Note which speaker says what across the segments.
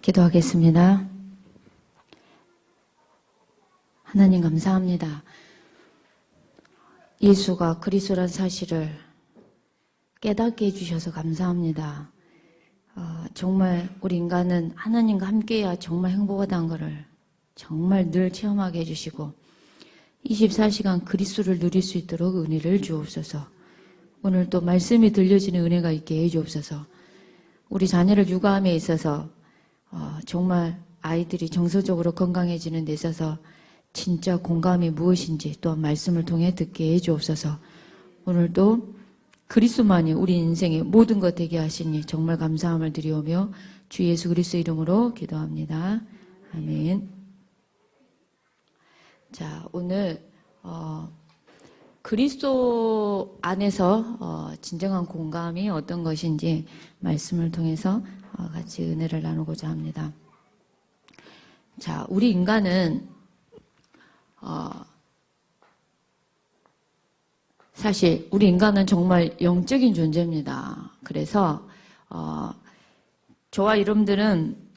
Speaker 1: 기도하겠습니다. 하나님 감사합니다. 예수가 그리스도란 사실을 깨닫게 해주셔서 감사합니다. 정말 우리 인간은 하나님과 함께해야 정말 행복하다는 것을 정말 늘 체험하게 해주시고 24시간 그리스도를 누릴 수 있도록 은혜를 주옵소서. 오늘 또 말씀이 들려지는 은혜가 있게 해주옵소서. 우리 자녀를 육아함에 있어서 정말 아이들이 정서적으로 건강해지는 데 있어서 진짜 공감이 무엇인지 또한 말씀을 통해 듣게 해주옵소서. 오늘도 그리스도만이 우리 인생의 모든 것 되게 하시니 정말 감사함을 드리오며 주 예수 그리스도 이름으로 기도합니다. 아멘. 자, 오늘 그리스도 안에서 진정한 공감이 어떤 것인지 말씀을 통해서 같이 은혜를 나누고자 합니다. 자, 우리 인간은 사실 우리 인간은 정말 영적인 존재입니다. 그래서 저와 여러분들은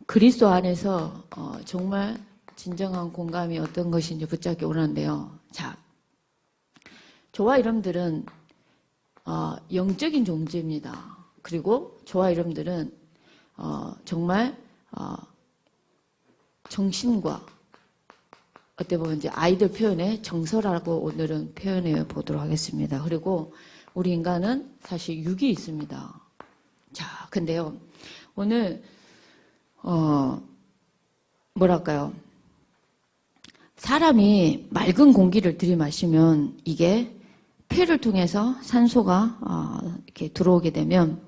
Speaker 1: 그리스도 안에서 정말 진정한 공감이 어떤 것인지 붙잡기 원하는데요. 자, 저와 여러분들은 영적인 존재입니다. 그리고 저와 여러분들은 정말 정신과 어떻게 보면 이제 아이들 표현에 정서라고 오늘은 표현해 보도록 하겠습니다. 그리고 우리 인간은 사실 육이 있습니다. 자, 근데요, 오늘 뭐랄까요? 사람이 맑은 공기를 들이마시면 이게 폐를 통해서 산소가 이렇게 들어오게 되면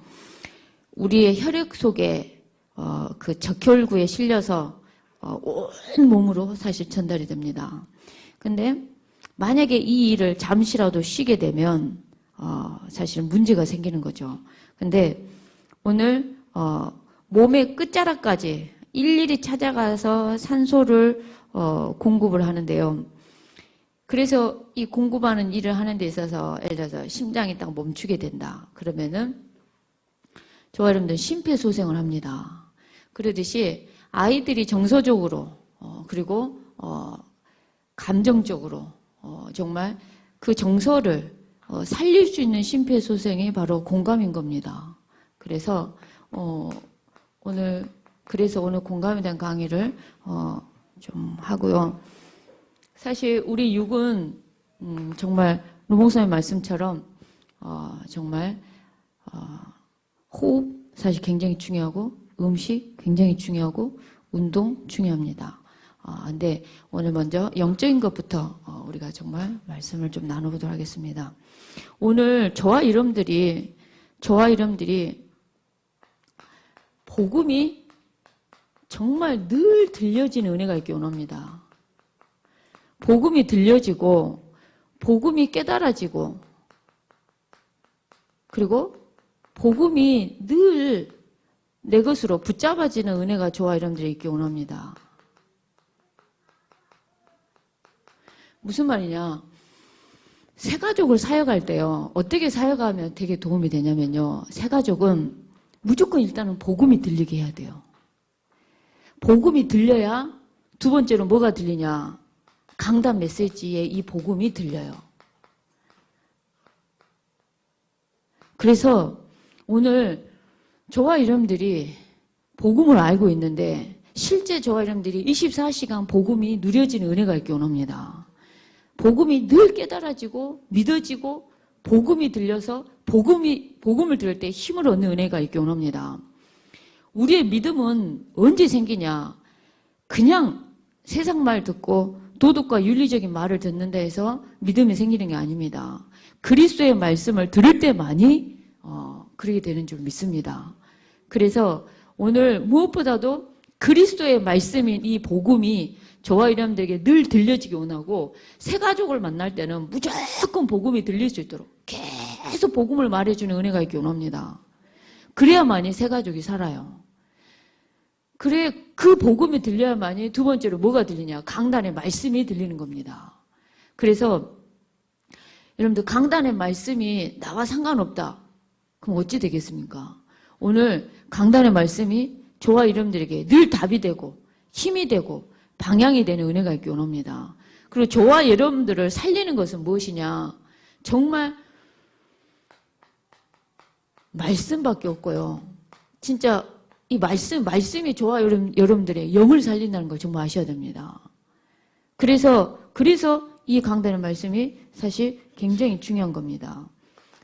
Speaker 1: 우리의 혈액 속에 그 적혈구에 실려서 온 몸으로 사실 전달이 됩니다. 근데 만약에 이 일을 잠시라도 쉬게 되면 사실 문제가 생기는 거죠. 근데 오늘 몸의 끝자락까지 일일이 찾아가서 산소를 공급을 하는데요. 그래서 이 공급하는 일을 하는 데 있어서 예를 들어서 심장이 딱 멈추게 된다. 그러면은 저와 여러분들 심폐소생을 합니다. 그러듯이 아이들이 정서적으로 그리고 감정적으로 정말 그 정서를 살릴 수 있는 심폐소생이 바로 공감인 겁니다. 그래서 오늘 공감에 대한 강의를 좀 하고요. 사실 우리 육은 정말 노목사님 말씀처럼 정말 호흡 사실 굉장히 중요하고 음식 굉장히 중요하고 운동 중요합니다. 근데 오늘 먼저 영적인 것부터 우리가 정말 말씀을 좀 나눠보도록 하겠습니다. 오늘 저와 여러분들이 복음이 정말 늘 들려지는 은혜가 있기 원합니다. 복음이 들려지고 복음이 깨달아지고 그리고 복음이 늘 내 것으로 붙잡아지는 은혜가 저와 여러분들이 있기 원합니다. 무슨 말이냐? 새 가족을 사역할 때요. 어떻게 사역하면 되게 도움이 되냐면요. 새 가족은 무조건 일단은 복음이 들리게 해야 돼요. 복음이 들려야 두 번째로 뭐가 들리냐? 강단 메시지에 이 복음이 들려요. 그래서 오늘 저와 여러분들이 복음을 알고 있는데 실제 저와 여러분들이 24시간 복음이 누려지는 은혜가 있기 원합니다. 복음이 늘 깨달아지고 믿어지고 복음이 들려서 복음을 들을 때 힘을 얻는 은혜가 있기 원합니다. 우리의 믿음은 언제 생기냐? 그냥 세상 말 듣고 도덕과 윤리적인 말을 듣는다 해서 믿음이 생기는 게 아닙니다. 그리스도의 말씀을 들을 때만이 그러게 되는 줄 믿습니다. 그래서 오늘 무엇보다도 그리스도의 말씀인 이 복음이 저와 여러분들에게 늘 들려지기 원하고 새 가족을 만날 때는 무조건 복음이 들릴 수 있도록 계속 복음을 말해주는 은혜가 있기 원합니다. 그래야만이 새 가족이 살아요. 그래 그 복음이 들려야만이 두 번째로 뭐가 들리냐? 강단의 말씀이 들리는 겁니다. 그래서 여러분들 강단의 말씀이 나와 상관없다. 그럼 어찌 되겠습니까? 오늘 강단의 말씀이 저와 여러분들에게 늘 답이 되고 힘이 되고 방향이 되는 은혜가 있기 원합니다. 그리고 저와 여러분들을 살리는 것은 무엇이냐? 정말 말씀밖에 없고요. 진짜 이 말씀이 저와 여러분들의 영을 살린다는 걸 정말 아셔야 됩니다. 그래서 이 강단의 말씀이 사실 굉장히 중요한 겁니다.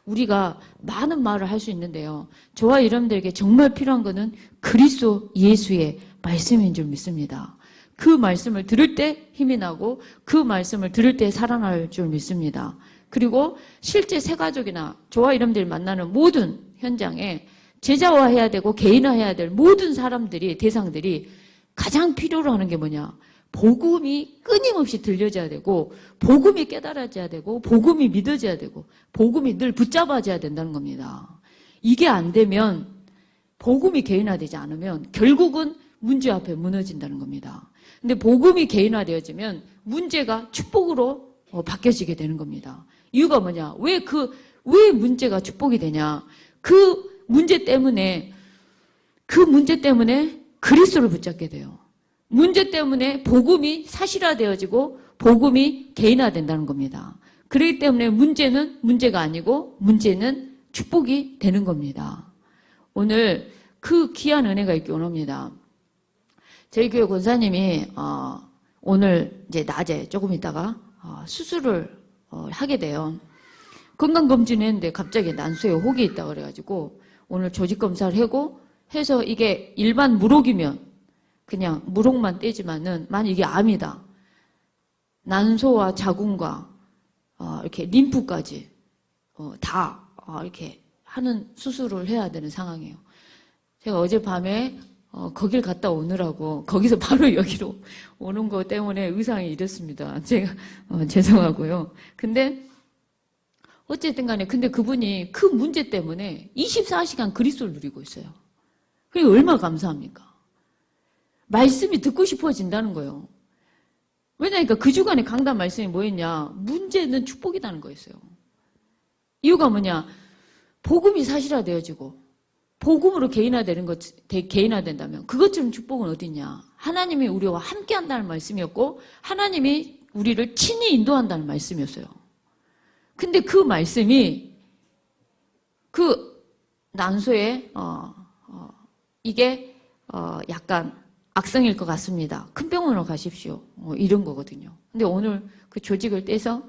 Speaker 1: 우리가 많은 말을 할 수 있는데요. 저와 여러분들에게 정말 필요한 것은 그리스도 예수의 말씀인 줄 믿습니다. 그 말씀을 들을 때 힘이 나고 그 말씀을 들을 때 살아날 줄 믿습니다. 그리고 실제 새가족이나 저와 여러분들이 만나는 모든 현장에 제자화해야 되고 개인화해야 될 모든 사람들이 대상들이 가장 필요로 하는 게 뭐냐? 복음이 끊임없이 들려져야 되고 복음이 깨달아져야 되고 복음이 믿어져야 되고 복음이 늘 붙잡아져야 된다는 겁니다. 이게 안 되면 복음이 개인화되지 않으면 결국은 문제 앞에 무너진다는 겁니다. 근데 복음이 개인화되어지면 문제가 축복으로 바뀌어지게 되는 겁니다. 이유가 뭐냐? 왜 문제가 축복이 되냐? 그 문제 때문에 그리스도를 붙잡게 돼요. 문제 때문에 복음이 사실화되어지고 복음이 개인화된다는 겁니다. 그렇기 때문에 문제는 문제가 아니고 문제는 축복이 되는 겁니다. 오늘 그 귀한 은혜가 있기 원합니다. 저희 교회 권사님이 오늘 이제 낮에 조금 있다가 수술을 하게 돼요. 건강검진을 했는데 갑자기 난소에 혹이 있다 그래가지고 오늘 조직검사를 하고 해서 이게 일반 무록이면 그냥 무록만 떼지만은 만약 이게 암이다. 난소와 자궁과 이렇게 림프까지 다 이렇게 하는 수술을 해야 되는 상황이에요. 제가 어젯밤에 거길 갔다 오느라고 거기서 바로 여기로 오는 것 때문에 의상이 이렇습니다. 제가 죄송하고요. 근데 어쨌든 간에 근데 그분이 그 문제 때문에 24시간 그리스도를 누리고 있어요. 그게 얼마나 감사합니까? 말씀이 듣고 싶어진다는 거예요. 왜냐니까 그 주간에 강단 말씀이 뭐였냐? 문제는 축복이라는 거였어요. 이유가 뭐냐? 복음이 사실화되어지고 복음으로 개인화된다면 그것처럼 축복은 어디냐? 하나님이 우리와 함께 한다는 말씀이었고 하나님이 우리를 친히 인도한다는 말씀이었어요. 근데 그 말씀이 그 난소에 이게 약간 악성일 것 같습니다. 큰 병원으로 가십시오. 이런 거거든요. 근데 오늘 그 조직을 떼서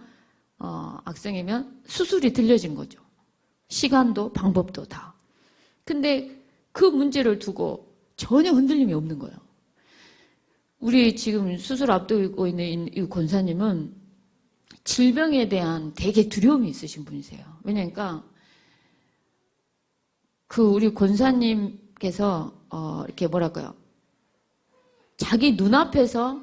Speaker 1: 악성이면 수술이 들려진 거죠. 시간도 방법도 다. 근데 그 문제를 두고 전혀 흔들림이 없는 거예요. 우리 지금 수술 앞두고 있는 이 권사님은 질병에 대한 되게 두려움이 있으신 분이세요. 왜냐니까 그 우리 권사님께서 이렇게 뭐랄까요? 자기 눈앞에서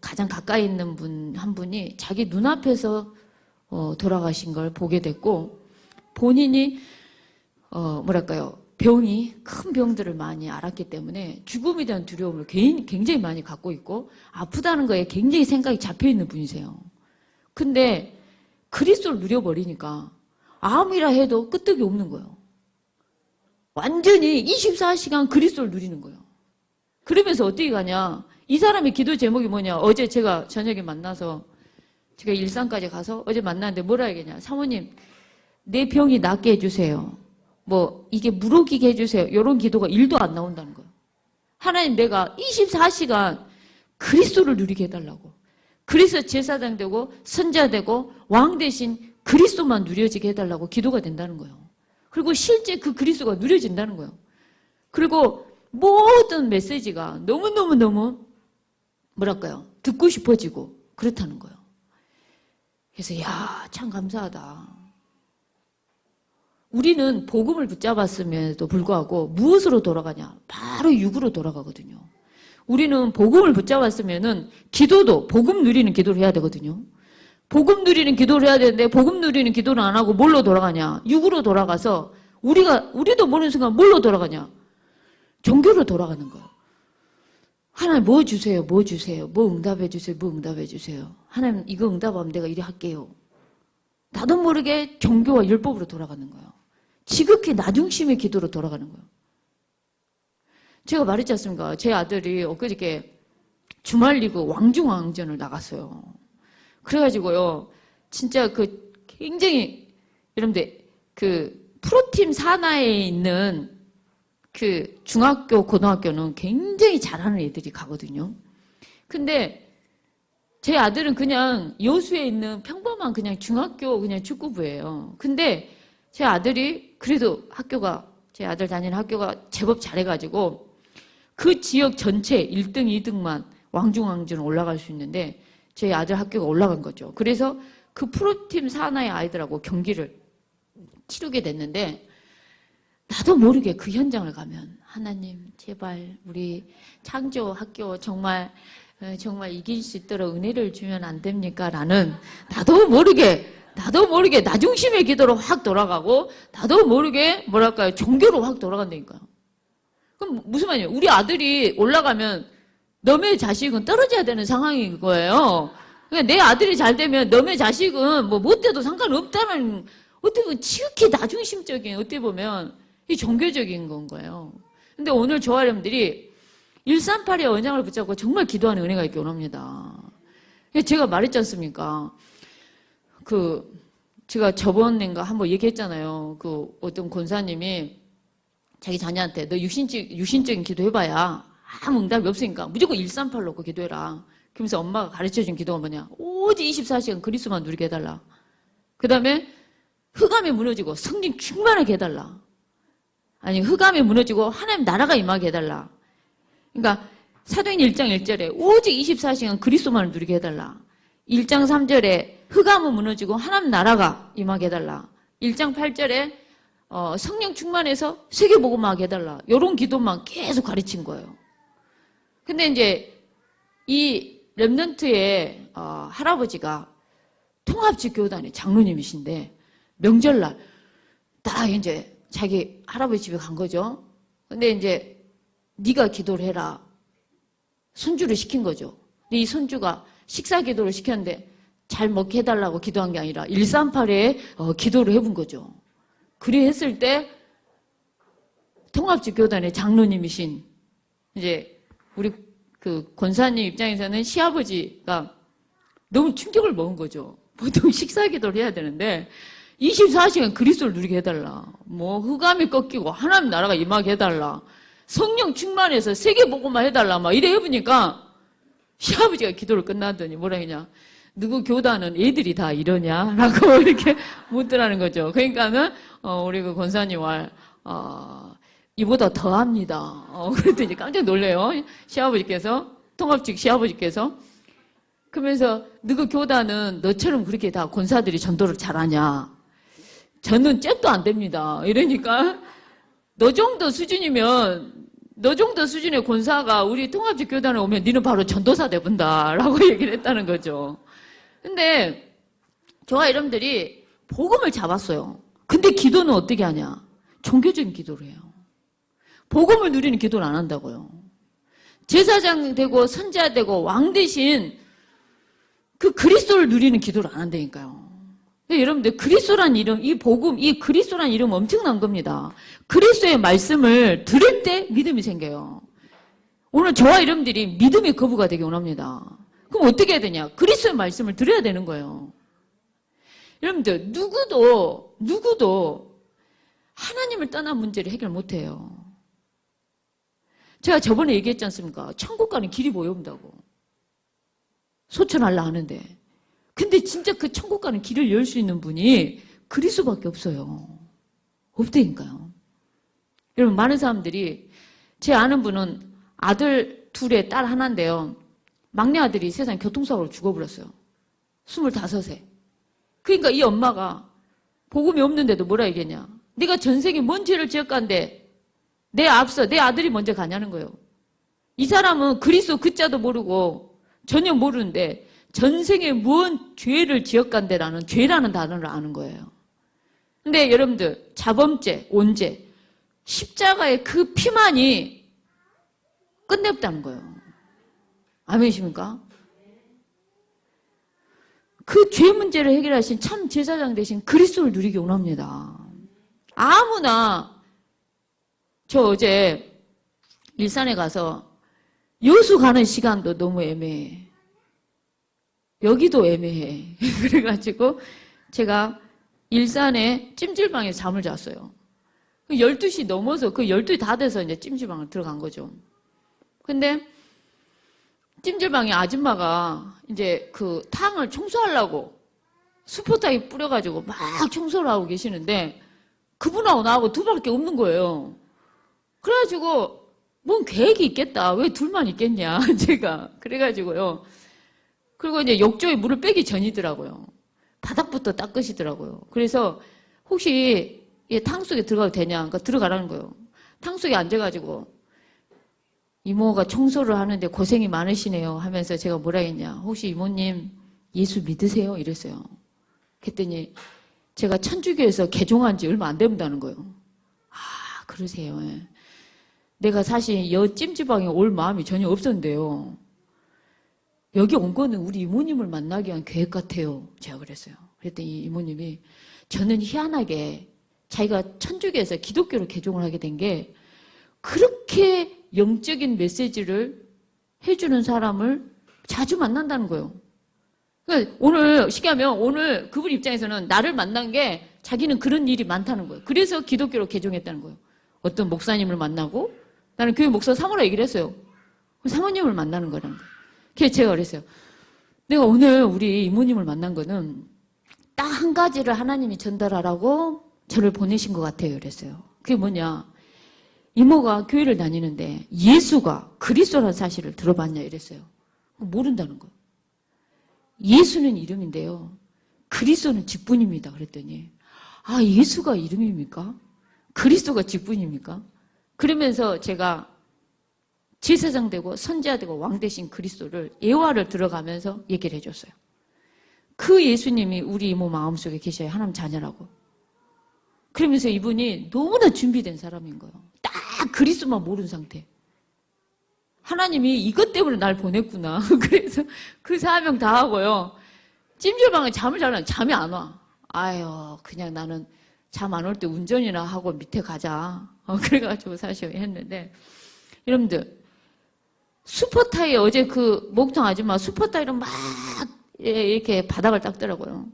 Speaker 1: 가장 가까이 있는 분 한 분이 자기 눈앞에서 돌아가신 걸 보게 됐고 본인이 뭐랄까요? 병이 큰 병들을 많이 알았기 때문에 죽음에 대한 두려움을 굉장히 많이 갖고 있고 아프다는 거에 굉장히 생각이 잡혀 있는 분이세요. 근데 그리스도를 누려버리니까 암이라 해도 끄떡이 없는 거예요. 완전히 24시간 그리스도를 누리는 거예요. 그러면서 어떻게 가냐? 이 사람의 기도 제목이 뭐냐? 어제 제가 저녁에 만나서 제가 일산까지 가서 어제 만났는데 뭐라 하겠냐? 사모님, 내 병이 낫게 해주세요. 뭐 이게 무록이게 해주세요. 이런 기도가 1도 안 나온다는 거예요. 하나님 내가 24시간 그리스도를 누리게 해달라고. 그래서 제사장 되고 선자 되고 왕 대신 그리스도만 누려지게 해달라고 기도가 된다는 거예요. 그리고 실제 그 그리스도가 누려진다는 거예요. 그리고 모든 메시지가 너무너무너무 뭐랄까요? 듣고 싶어지고 그렇다는 거예요. 그래서 참 감사하다. 우리는 복음을 붙잡았음에도 불구하고 무엇으로 돌아가냐? 바로 육으로 돌아가거든요. 우리는 복음을 붙잡았으면은 기도도 복음 누리는 기도를 해야 되거든요. 복음 누리는 기도를 해야 되는데 복음 누리는 기도를 안 하고 뭘로 돌아가냐? 육으로 돌아가서 우리도 모르는 순간 뭘로 돌아가냐? 종교로 돌아가는 거예요. 하나님 뭐 주세요, 뭐 주세요, 뭐 응답해 주세요, 뭐 응답해 주세요. 하나님 이거 응답하면 내가 이리 할게요. 나도 모르게 종교와 율법으로 돌아가는 거예요. 지극히 나중심의 기도로 돌아가는 거예요. 제가 말했지 않습니까? 제 아들이 엊그저께 주말리그 왕중왕전을 나갔어요. 그래가지고요, 진짜 그 굉장히, 여러분들, 그 프로팀 산하에 있는 그 중학교, 고등학교는 굉장히 잘하는 애들이 가거든요. 근데 제 아들은 그냥 여수에 있는 평범한 그냥 중학교 그냥 축구부예요. 근데 제 아들이 그래도 제 아들 다니는 학교가 제법 잘해가지고 그 지역 전체 1등, 2등만 왕중왕전 올라갈 수 있는데 제 아들 학교가 올라간 거죠. 그래서 그 프로팀 산하의 아이들하고 경기를 치르게 됐는데 나도 모르게 그 현장을 가면 하나님 제발 우리 창조 학교 정말 이길 수 있도록 은혜를 주면 안 됩니까? 라는 나도 모르게 나중심의 기도로 확 돌아가고 나도 모르게 뭐랄까요 종교로 확 돌아간다니까요. 그럼 무슨 말이에요? 우리 아들이 올라가면 너의 자식은 떨어져야 되는 상황인 거예요. 그러니까 내 아들이 잘 되면 너의 자식은 뭐 못 돼도 상관없다는 어떻게 보면 지극히 나중심적인 어떻게 보면 이 종교적인 건 거예요. 근데 오늘 저와 여러분들이 138의 언약을 붙잡고 정말 기도하는 은혜가 있기 원합니다. 제가 말했지 않습니까? 제가 저번인가 한번 얘기했잖아요. 어떤 권사님이 자기 자녀한테 너 육신적인 기도 해봐야 아무 응답이 없으니까 무조건 138 놓고 기도해라. 그러면서 엄마가 가르쳐준 기도가 뭐냐? 오직 24시간 그리스도만 누리게 해달라. 그 다음에 흑암이 무너지고 성령 충만하게 해달라. 아니 흑암이 무너지고 하나님 나라가 임하게 해달라. 그러니까 사도행 1장 1절에 오직 24시간 그리스도만을 누리게 해달라. 1장 3절에 흑암은 무너지고 하나님 나라가 임하게 해달라. 1장 8절에 성령 충만해서 세계복음하게 해달라. 이런 기도만 계속 가르친 거예요. 근데 이제 이 렘넌트의 할아버지가 통합직교단의 장로님이신데 명절날 딱 이제 자기 할아버지 집에 간 거죠. 근데 이제 네가 기도를 해라. 손주를 시킨 거죠. 근데 이 손주가 식사 기도를 시켰는데 잘 먹게 해달라고 기도한 게 아니라 138에 기도를 해본 거죠. 그리 했을 때 통합직교단의 장로님이신 이제 우리 그 권사님 입장에서는 시아버지가 너무 충격을 먹은 거죠. 보통 식사 기도를 해야 되는데 24시간 그리스도를 누리게 해달라. 뭐 흑암이 꺾이고 하나님 나라가 임하게 해달라. 성령 충만해서 세계복음만 해달라. 막 이래 해보니까 시아버지가 기도를 끝나더니 뭐라 했냐. 누구 교단은 애들이 다 이러냐? 라고 이렇게 묻더라는 거죠. 그러니까는 우리 그 권사님 말 이보다 더 합니다. 그랬더니 깜짝 놀래요. 시아버지께서 통합직 시아버지께서 그러면서 누구 교단은 너처럼 그렇게 다 권사들이 전도를 잘하냐? 저는 잽도 안 됩니다. 이러니까 너 정도 수준의 권사가 우리 통합직 교단에 오면 니는 바로 전도사 돼본다 라고 얘기를 했다는 거죠. 근데 저와 여러분들이 복음을 잡았어요. 근데 기도는 어떻게 하냐? 종교적인 기도를 해요. 복음을 누리는 기도를 안 한다고요. 제사장 되고 선지자 되고 왕 대신 그 그리스도를 누리는 기도를 안 한다니까요. 여러분들 그리스도란 이름, 이 복음, 이 그리스도란 이름 엄청난 겁니다. 그리스도의 말씀을 들을 때 믿음이 생겨요. 오늘 저와 여러분들이 믿음의 거부가 되기 원합니다. 그럼 어떻게 해야 되냐? 그리스도의 말씀을 들어야 되는 거예요. 여러분들 누구도 하나님을 떠난 문제를 해결 못해요. 제가 저번에 얘기했지 않습니까? 천국 가는 길이 보여온다고. 소천하려 하는데. 근데 진짜 그 천국 가는 길을 열 수 있는 분이 그리스도밖에 없어요. 없다니까요. 여러분 많은 사람들이 제 아는 분은 아들 둘에 딸 하나인데요. 막내 아들이 세상에 교통사고로 죽어버렸어요. 25세. 그러니까 이 엄마가 복음이 없는데도 뭐라 얘기했냐. 네가 전생에 뭔 죄를 지었간데 내 앞서 내 아들이 먼저 가냐는 거예요. 이 사람은 그리스도 그자도 모르고 전혀 모르는데 전생에 무언 죄를 지었간데라는 죄라는 단어를 아는 거예요. 근데 여러분들 자범죄, 온죄, 십자가의 그 피만이 끝내없다는 거예요. 아멘이십니까? 그 죄 문제를 해결하신 참 제사장 되신 그리스도를 누리기 원합니다. 아무나 저 어제 일산에 가서 여수 가는 시간도 너무 애매해. 여기도 애매해. 그래가지고 제가 일산에 찜질방에 잠을 잤어요. 12시 넘어서 그 12시 다 돼서 이제 찜질방을 들어간 거죠. 근데 찜질방에 아줌마가 이제 그 탕을 청소하려고 수포타기 뿌려가지고 막 청소를 하고 계시는데 그분하고 나하고 두 밖에 없는 거예요. 그래가지고 뭔 계획이 있겠다. 왜 둘만 있겠냐 제가. 그래가지고요. 그리고 이제 욕조에 물을 빼기 전이더라고요. 바닥부터 닦으시더라고요. 그래서 혹시 탕 속에 들어가도 되냐? 그러니까 들어가라는 거예요. 탕 속에 앉아가지고 이모가 청소를 하는데 고생이 많으시네요 하면서 제가 뭐라 했냐. 혹시 이모님 예수 믿으세요? 이랬어요. 그랬더니 제가 천주교에서 개종한 지 얼마 안 된다는 거예요. 아, 그러세요. 예. 내가 사실 여 찜질방에 올 마음이 전혀 없었는데요. 여기 온 거는 우리 이모님을 만나기 위한 계획 같아요. 제가 그랬어요. 그랬더니 이모님이 저는 희한하게 자기가 천주교에서 기독교로 개종을 하게 된 게 그렇게 영적인 메시지를 해주는 사람을 자주 만난다는 거예요. 그러니까 오늘 쉽게 하면 오늘 그분 입장에서는 나를 만난 게 자기는 그런 일이 많다는 거예요. 그래서 기독교로 개종했다는 거예요. 어떤 목사님을 만나고 나는 교회 목사 사모라 얘기를 했어요. 사모님을 만나는 거라는 거예요. 그래서 제가 그랬어요. 내가 오늘 우리 이모님을 만난 거는 딱 한 가지를 하나님이 전달하라고 저를 보내신 것 같아요. 그랬어요. 그게 뭐냐. 이모가 교회를 다니는데 예수가 그리스도라는 사실을 들어봤냐 이랬어요. 모른다는 거예요. 예수는 이름인데요. 그리스도는 직분입니다. 그랬더니 아, 예수가 이름입니까? 그리스도가 직분입니까? 그러면서 제가 제사장 되고 선지자 되고 왕 되신 그리스도를 예화를 들어가면서 얘기를 해줬어요. 그 예수님이 우리 이모 마음속에 계셔요. 하나님 자녀라고. 그러면서 이분이 너무나 준비된 사람인 거예요. 딱 그리스도만 모르는 상태. 하나님이 이것 때문에 날 보냈구나. 그래서 그 사명 다 하고요. 찜질방에 잠을 자려면 잠이 안 와. 아유, 그냥 나는 잠 안 올 때 운전이나 하고 밑에 가자. 그래가지고 사실 했는데 여러분들 슈퍼타이어 어제 그 목욕탕 아줌마 슈퍼타이로 막 이렇게 바닥을 닦더라고요.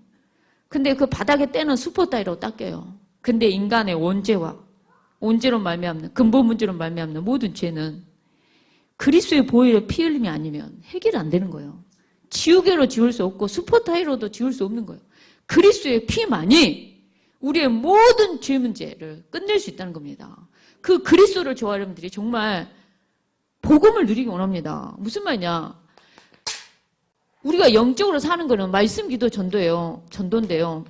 Speaker 1: 근데 그 바닥에 때는 슈퍼타이로 닦여요. 근데 인간의 원죄로 말미암는 근본 문제로 말미암는 모든 죄는 그리스도의 보혈의 피 흘림이 아니면 해결이 안 되는 거예요. 지우개로 지울 수 없고 슈퍼타이로도 지울 수 없는 거예요. 그리스도의 피만이 우리의 모든 죄 문제를 끝낼 수 있다는 겁니다. 그 그리스도를 좋아하는 여러분들이 정말 복음을 누리기 원합니다. 무슨 말이냐? 우리가 영적으로 사는 거는 말씀, 기도, 전도인데요.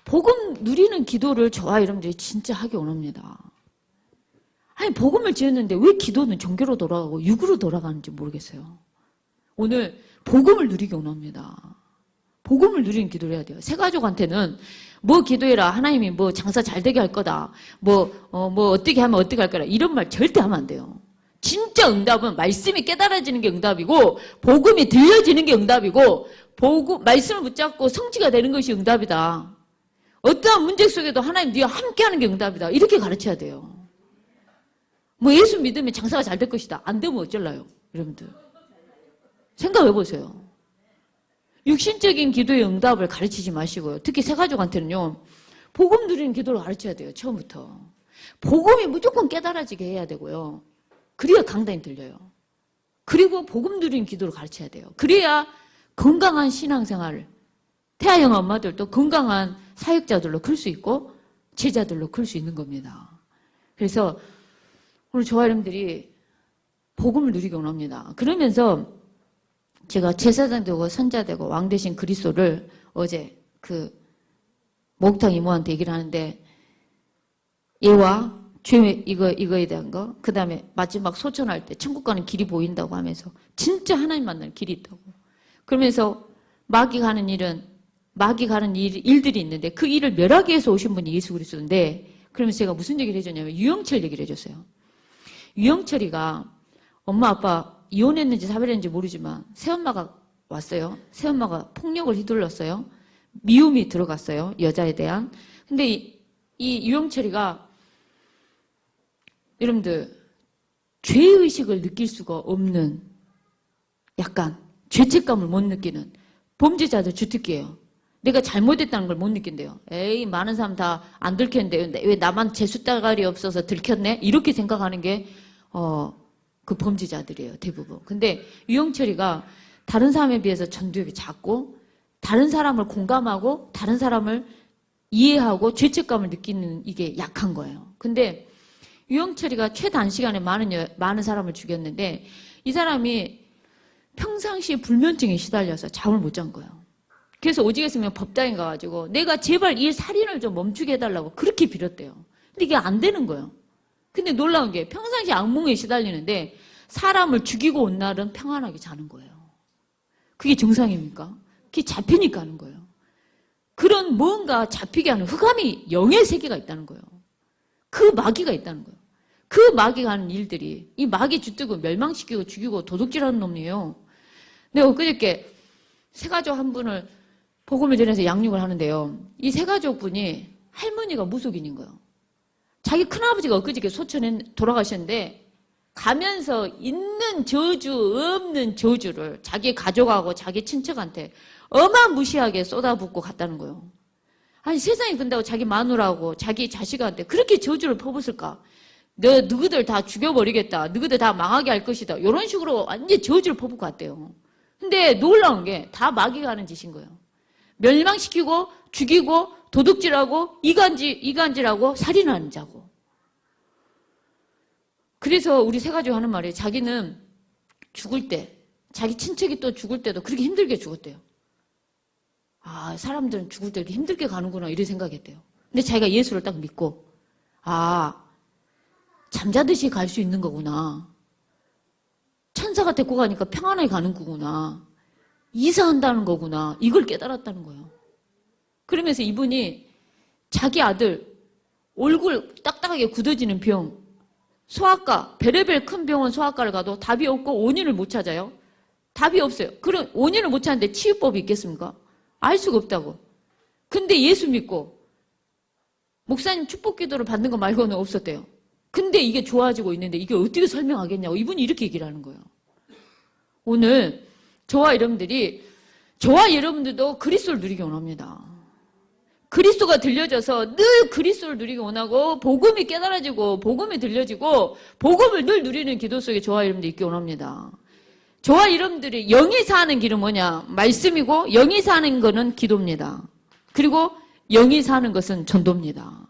Speaker 1: 복음 누리는 기도를 저와 여러분들이 진짜 하기 원합니다. 아니, 복음을 지었는데 왜 기도는 종교로 돌아가고 육으로 돌아가는지 모르겠어요. 오늘 복음을 누리기 원합니다. 복음을 누리는 기도를 해야 돼요. 새 가족한테는 뭐 기도해라. 하나님이 뭐 장사 잘 되게 할 거다. 뭐 어떻게 하면 어떻게 할 거라. 이런 말 절대 하면 안 돼요. 진짜 응답은 말씀이 깨달아지는 게 응답이고 복음이 들려지는 게 응답이고 말씀을 붙잡고 성취가 되는 것이 응답이다. 어떠한 문제 속에도 하나님 네가 함께하는 게 응답이다. 이렇게 가르쳐야 돼요. 뭐 예수 믿으면 장사가 잘 될 것이다. 안 되면 어쩔라요. 여러분들. 생각해 보세요. 육신적인 기도의 응답을 가르치지 마시고요. 특히 새가족한테는요. 복음 누리는 기도를 가르쳐야 돼요. 처음부터. 복음이 무조건 깨달아지게 해야 되고요. 그래야 강단이 들려요. 그리고 복음 누리는 기도를 가르쳐야 돼요. 그래야 건강한 신앙생활을 태아형 엄마들도 건강한 사역자들로 클 수 있고 제자들로 클 수 있는 겁니다. 그래서 오늘 저와 여러분들이 복음을 누리기 원합니다. 그러면서 제가 제사장 되고 선자 되고 왕 되신 그리스도를 어제 그 목욕탕 이모한테 얘기를 하는데 예와 죄 이거에 대한 거, 그 다음에 마지막 소천할 때 천국 가는 길이 보인다고 하면서 진짜 하나님 만나는 길이 있다고. 그러면서 마귀 가는 일들이 있는데 그 일을 멸하기 위해서 오신 분이 예수 그리스도인데 그러면서 제가 무슨 얘기를 해줬냐면 유영철 얘기를 해줬어요. 유영철이가 엄마 아빠 이혼했는지 사별했는지 모르지만 새엄마가 왔어요. 새엄마가 폭력을 휘둘렀어요. 미움이 들어갔어요. 여자에 대한. 근데 이 유영철이가 여러분들 죄의식을 느낄 수가 없는 약간 죄책감을 못 느끼는 범죄자들 주특기예요. 내가 잘못했다는 걸 못 느낀대요. 에이 많은 사람 다 안 들켰는데 왜 나만 재수따가리 없어서 들켰네? 이렇게 생각하는 게 그 범죄자들이에요. 대부분. 근데 유영철이가 다른 사람에 비해서 전두엽이 작고 다른 사람을 공감하고 다른 사람을 이해하고 죄책감을 느끼는 이게 약한 거예요. 근데 유영철이가 최단시간에 많은 사람을 죽였는데 이 사람이 평상시에 불면증에 시달려서 잠을 못 잔 거예요. 그래서 오직했으면 법당에 가가지고 내가 제발 이 살인을 좀 멈추게 해달라고 그렇게 빌었대요. 근데 이게 안 되는 거예요. 근데 놀라운 게 평상시 악몽에 시달리는데 사람을 죽이고 온 날은 평안하게 자는 거예요. 그게 정상입니까? 그게 잡히니까 하는 거예요. 그런 뭔가 잡히게 하는 흑암이 영의 세계가 있다는 거예요. 그 마귀가 있다는 거예요. 그 마귀가 하는 일들이 이 마귀 주특을 멸망시키고 죽이고 도둑질하는 놈이에요. 내가 엊그저께 새가족 한 분을 복음을 전해서 양육을 하는데요. 이 새가족 분이 할머니가 무속인인 거예요. 자기 큰아버지가 엊그저께 소천에 돌아가셨는데 가면서 있는 저주 없는 저주를 자기 가족하고 자기 친척한테 어마무시하게 쏟아붓고 갔다는 거예요. 아니 세상이 근다고 자기 마누라하고 자기 자식한테 그렇게 저주를 퍼붓을까? 너 누구들 다 죽여버리겠다. 누구들 다 망하게 할 것이다. 이런 식으로 완전 저주를 퍼붓고 갔대요. 근데 놀라운 게 다 마귀가 하는 짓인 거예요. 멸망시키고 죽이고 도둑질하고 이간질하고 살인하는 자고. 그래서 우리 새가족 하는 말이 자기는 죽을 때 자기 친척이 또 죽을 때도 그렇게 힘들게 죽었대요. 아, 사람들은 죽을 때 이렇게 힘들게 가는구나 이렇게 생각했대요. 근데 자기가 예수를 딱 믿고 잠자듯이 갈 수 있는 거구나. 천사가 데리고 가니까 평안하게 가는 거구나. 이사한다는 거구나. 이걸 깨달았다는 거예요. 그러면서 이분이 자기 아들 얼굴 딱딱하게 굳어지는 병, 소아과, 별의별 큰 병원 소아과를 가도 답이 없고 원인을 못 찾아요. 답이 없어요. 그럼 원인을 못 찾는데 치유법이 있겠습니까? 알 수가 없다고. 근데 예수 믿고 목사님 축복 기도를 받는 거 말고는 없었대요. 근데 이게 좋아지고 있는데 이게 어떻게 설명하겠냐고 이분이 이렇게 얘기를 하는 거예요. 오늘 저와 여러분들도 그리스도를 누리기 원합니다. 그리스도가 들려져서 늘 그리스도를 누리기 원하고 복음이 깨달아지고 복음이 들려지고 복음을 늘 누리는 기도 속에 저와 여러분들 있기 원합니다. 저와 여러분들이 영이 사는 길은 뭐냐? 말씀이고 영이 사는 것은 기도입니다. 그리고 영이 사는 것은 전도입니다.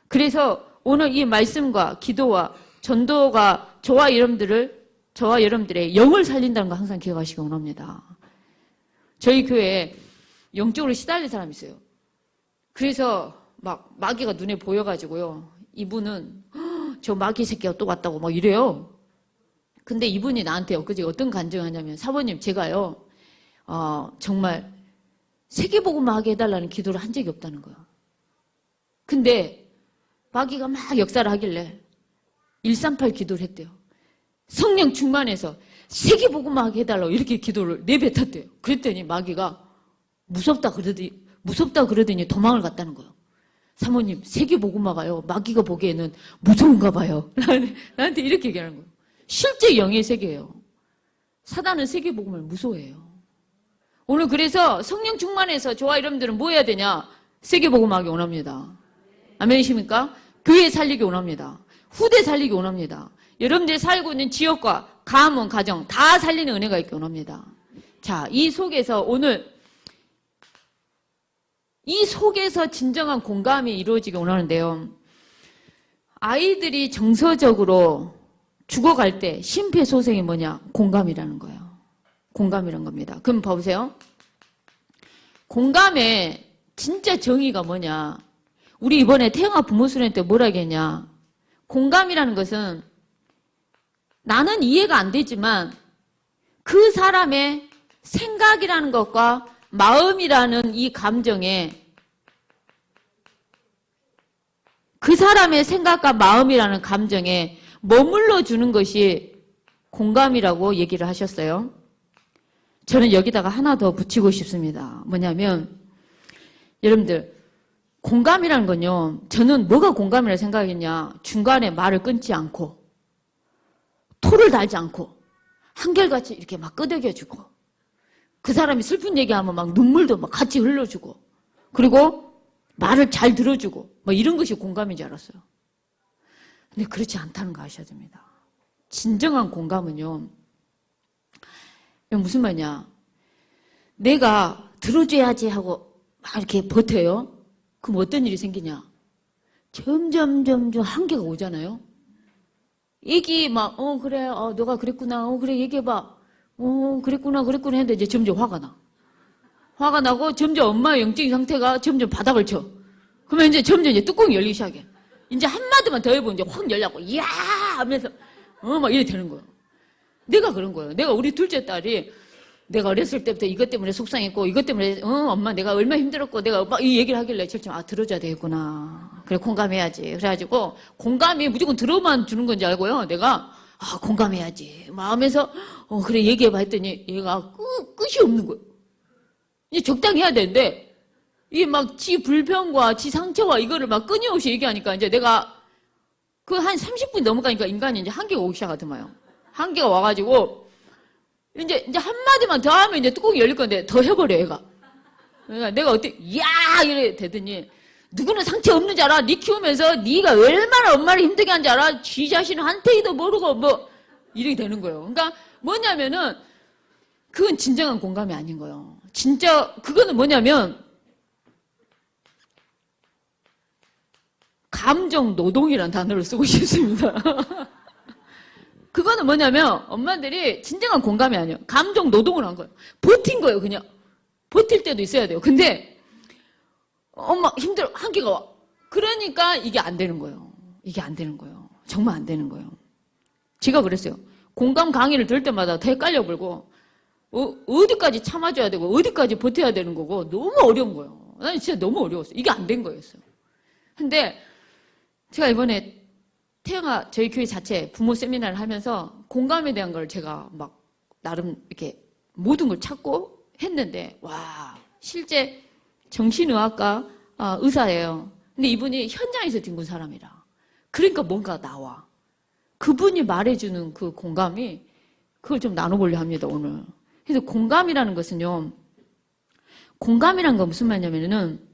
Speaker 1: 그래서 오늘 이 말씀과 기도와 전도가 저와 여러분들의 영을 살린다는 거 항상 기억하시기 원합니다. 저희 교회에 영적으로 시달린 사람이 있어요. 그래서 막 마귀가 눈에 보여가지고요. 이분은 저 마귀 새끼가 또 왔다고 막 이래요. 근데 이분이 나한테 엊그제 어떤 간증을 하냐면 사모님 제가요 정말 세계복음만 하게 해달라는 기도를 한 적이 없다는 거예요. 근데 마귀가 막 역사를 하길래 138 기도를 했대요. 성령 충만해서 세계복음만 하게 해달라고 이렇게 기도를 내뱉었대요. 그랬더니 마귀가 무섭다 그러더니 도망을 갔다는 거예요. 사모님 세계복음화가요 마귀가 보기에는 무서운가 봐요. 나한테 이렇게 얘기하는 거예요. 실제 영의 세계예요. 사단은 세계복음을 무서워해요. 오늘 그래서 성령 충만해서 저와 여러분들은 뭐 해야 되냐? 세계복음하기 원합니다. 아멘이십니까? 교회 살리기 원합니다. 후대 살리기 원합니다. 여러분들이 살고 있는 지역과 가문, 가정 다 살리는 은혜가 있기 원합니다. 자, 이 속에서 오늘 이 속에서 진정한 공감이 이루어지기 원하는데요. 아이들이 정서적으로 죽어갈 때 심폐소생이 뭐냐? 공감이라는 거예요. 공감이란 겁니다. 그럼 봐보세요. 공감의 진짜 정의가 뭐냐? 우리 이번에 태영아 부모 수련 때 뭐라 했냐? 공감이라는 것은 나는 이해가 안 되지만 그 사람의 생각이라는 것과 마음이라는 이 감정에 그 사람의 생각과 마음이라는 감정에 머물러 주는 것이 공감이라고 얘기를 하셨어요. 저는 여기다가 하나 더 붙이고 싶습니다. 뭐냐면 여러분들 공감이라는 건요. 저는 뭐가 공감이라고 생각했냐. 중간에 말을 끊지 않고 토를 달지 않고 한결같이 이렇게 막 끄덕여주고 그 사람이 슬픈 얘기하면 막 눈물도 막 같이 흘려주고 그리고 말을 잘 들어주고 뭐 이런 것이 공감인 줄 알았어요. 근데 그렇지 않다는 거 아셔야 됩니다. 진정한 공감은요. 무슨 말이냐. 내가 들어줘야지 하고 막 이렇게 버텨요. 그럼 어떤 일이 생기냐. 점점 한계가 오잖아요. 얘기 막 그래 너가 그랬구나 그래 얘기해봐 그랬구나 했는데 이제 점점 화가 나고 점점 엄마의 영적인 상태가 점점 바닥을 쳐. 그러면 이제 점점 이제 뚜껑이 열리기 시작해. 이제 한마디만 더 해보면 이제 확 열려고 이야 하면서 막 이래 되는 거예요. 내가 그런 거예요. 내가 우리 둘째 딸이 내가 어렸을 때부터 이것 때문에 속상했고 이것 때문에 엄마 내가 얼마나 힘들었고 내가 막 이 얘기를 하길래 철저히 들어줘야 되겠구나. 그래 공감해야지. 그래가지고 공감이 무조건 들어만 주는 건지 알고요. 내가 공감해야지 막 하면서 그래 얘기해봐 했더니 얘가 끝이 없는 거예요. 이제 적당히 해야 되는데 이게 막 지 불평과 지 상처와 이거를 막 끊임없이 얘기하니까 이제 내가 그 한 30분 넘어가니까 인간이 이제 한계가 오기 시작하더만요. 한계가 와가지고 이제 한마디만 더 하면 이제 뚜껑이 열릴 건데 더 해버려, 얘가. 그러니까 내가 야! 이래 되더니, 누구는 상처 없는 줄 알아? 니 키우면서 니가 얼마나 엄마를 힘들게 한줄 알아? 지 자신은 한테이도 모르고 이렇게 되는 거예요. 그러니까 뭐냐면은, 그건 진정한 공감이 아닌 거예요. 진짜, 그거는 뭐냐면, 감정 노동이라는 단어를 쓰고 싶습니다. 그거는 뭐냐면 엄마들이 진정한 공감이 아니에요. 감정 노동을 한 거예요. 버틴 거예요, 그냥. 버틸 때도 있어야 돼요. 근데 엄마 힘들어, 한계가 와. 그러니까 이게 안 되는 거예요. 이게 안 되는 거예요. 정말 안 되는 거예요. 제가 그랬어요. 공감 강의를 들을 때마다 더 헷갈려 버리고 어디까지 참아줘야 되고 어디까지 버텨야 되는 거고 너무 어려운 거예요. 난 진짜 너무 어려웠어요. 이게 안 된 거였어요. 근데 제가 이번에 저희 교회 자체 부모 세미나를 하면서 공감에 대한 걸 제가 막 나름 이렇게 모든 걸 찾고 했는데 와 실제 정신의학과 의사예요. 근데 이분이 현장에서 뒹군 사람이라. 그러니까 뭔가 나와. 그분이 말해주는 그 공감이 그걸 좀 나눠보려 합니다 오늘. 그래서 공감이라는 것은요. 공감이란 건 무슨 말이냐면은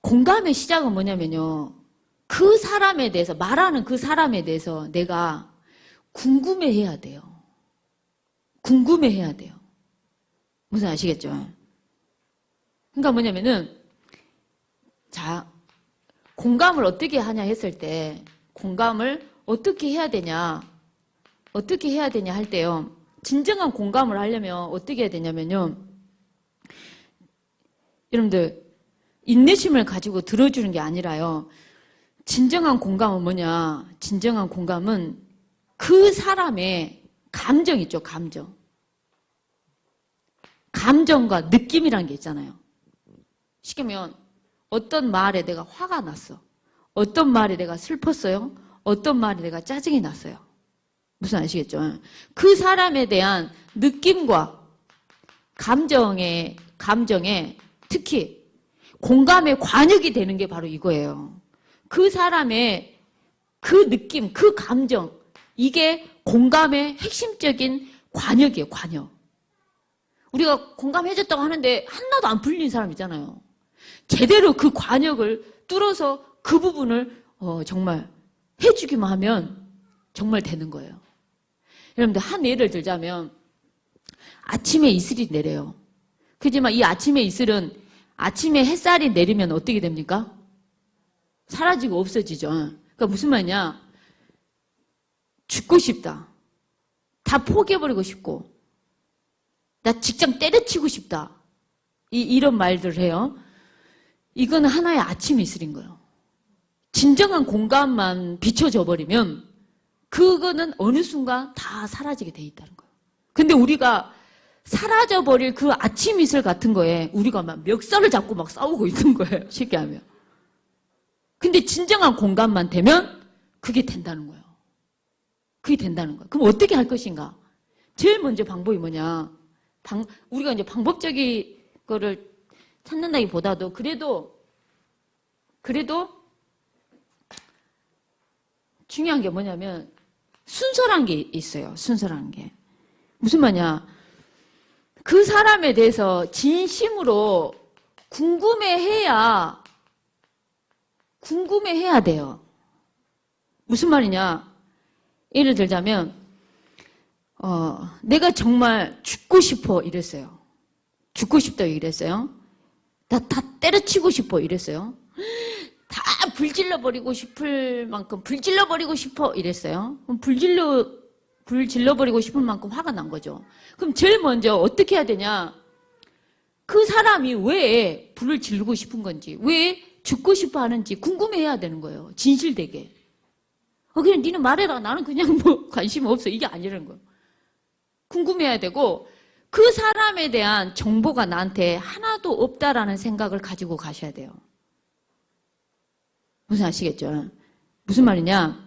Speaker 1: 공감의 시작은 뭐냐면요. 그 사람에 대해서, 말하는 그 사람에 대해서 내가 궁금해해야 돼요. 궁금해해야 돼요. 무슨 아시겠죠? 그러니까 뭐냐면은, 자, 공감을 어떻게 하냐 했을 때, 공감을 어떻게 해야 되냐 할 때요. 진정한 공감을 하려면 어떻게 해야 되냐면요. 여러분들, 인내심을 가지고 들어주는 게 아니라요. 진정한 공감은 뭐냐? 진정한 공감은 그 사람의 감정 있죠, 감정. 감정과 느낌이라는 게 있잖아요. 쉽게 말하면 어떤 말에 내가 화가 났어. 어떤 말에 내가 슬펐어요. 어떤 말에 내가 짜증이 났어요. 무슨 아시겠죠? 그 사람에 대한 느낌과 감정에 특히 공감의 관역이 되는 게 바로 이거예요. 그 사람의 그 느낌, 그 감정, 이게 공감의 핵심적인 관역이에요, 관역. 우리가 공감해줬다고 하는데 하나도 안 풀린 사람 있잖아요. 제대로 그 관역을 뚫어서 그 부분을 정말 해주기만 하면 정말 되는 거예요. 여러분들 한 예를 들자면 아침에 이슬이 내려요. 그렇지만 이 아침에 이슬은 아침에 햇살이 내리면 어떻게 됩니까? 사라지고 없어지죠. 그러니까 무슨 말이냐? 죽고 싶다. 다 포기해버리고 싶고 나 직장 때려치고 싶다. 이런 말들을 해요. 이건 하나의 아침 이슬인 거예요. 진정한 공감만 비춰져 버리면 그거는 어느 순간 다 사라지게 돼 있다는 거예요. 근데 우리가 사라져버릴 그 아침 이슬 같은 거에 우리가 막 멱살을 잡고 막 싸우고 있는 거예요. 쉽게 하면. 근데 진정한 공감만 되면 그게 된다는 거예요. 그게 된다는 거예요. 그럼 어떻게 할 것인가? 제일 먼저 방법이 뭐냐? 우리가 이제 방법적인 거를 찾는다기보다도 그래도 중요한 게 뭐냐면 순서란 게 있어요. 순서라는 게. 무슨 말이냐? 그 사람에 대해서 진심으로 궁금해해야 돼요. 무슨 말이냐? 예를 들자면 내가 정말 죽고 싶어 이랬어요. 죽고 싶다고 이랬어요. 나 다 때려치고 싶어 이랬어요. 다 불질러버리고 싶을 만큼 불질러버리고 싶어 이랬어요. 그럼 불질러버리고 싶을 만큼 화가 난 거죠. 그럼 제일 먼저 어떻게 해야 되냐? 그 사람이 왜 불을 지르고 싶은 건지, 왜 죽고 싶어 하는지 궁금해해야 되는 거예요. 진실되게. 그냥 니는 말해라. 나는 그냥 뭐 관심 없어. 이게 아니라는 거예요. 궁금해야 되고 그 사람에 대한 정보가 나한테 하나도 없다라는 생각을 가지고 가셔야 돼요. 무슨 아시겠죠? 무슨 말이냐?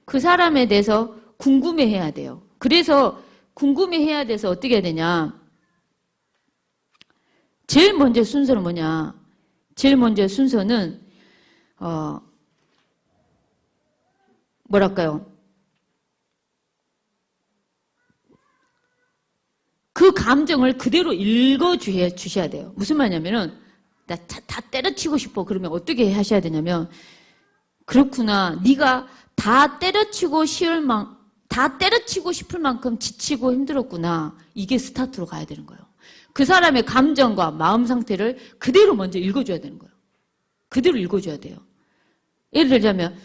Speaker 1: 그 사람에 대해서 궁금해해야 돼요. 그래서 궁금해해야 돼서 어떻게 해야 되냐? 제일 먼저 순서는 뭐냐? 제일 먼저 순서는 뭐랄까요? 그 감정을 그대로 읽어주셔야 돼요. 무슨 말이냐면은 나 다 때려치고 싶어. 그러면 어떻게 하셔야 되냐면 그렇구나. 네가 다 때려치고 싶을 만큼 지치고 힘들었구나. 이게 스타트로 가야 되는 거예요. 그 사람의 감정과 마음 상태를 그대로 먼저 읽어줘야 되는 거예요. 그대로 읽어줘야 돼요. 예를 들자면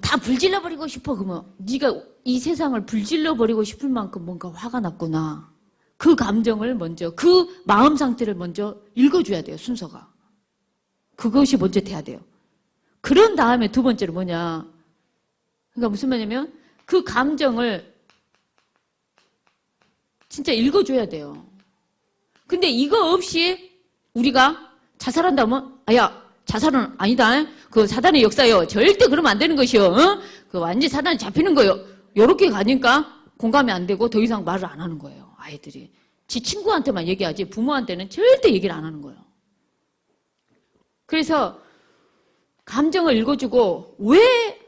Speaker 1: 다 불질러버리고 싶어. 그러면 네가 이 세상을 불질러버리고 싶을 만큼 뭔가 화가 났구나. 그 감정을 먼저, 그 마음 상태를 먼저 읽어줘야 돼요. 순서가. 그것이 먼저 돼야 돼요. 그런 다음에 두 번째로 뭐냐. 그러니까 무슨 말이냐면 그 감정을 진짜 읽어줘야 돼요. 근데 이거 없이 우리가 자살한다면 야 자살은 아니다. 그 사단의 역사요. 절대 그러면 안 되는 것이요. 그 완전히 사단이 잡히는 거요. 요렇게 가니까 공감이 안 되고 더 이상 말을 안 하는 거예요. 아이들이. 지 친구한테만 얘기하지 부모한테는 절대 얘기를 안 하는 거예요. 그래서 감정을 읽어주고 왜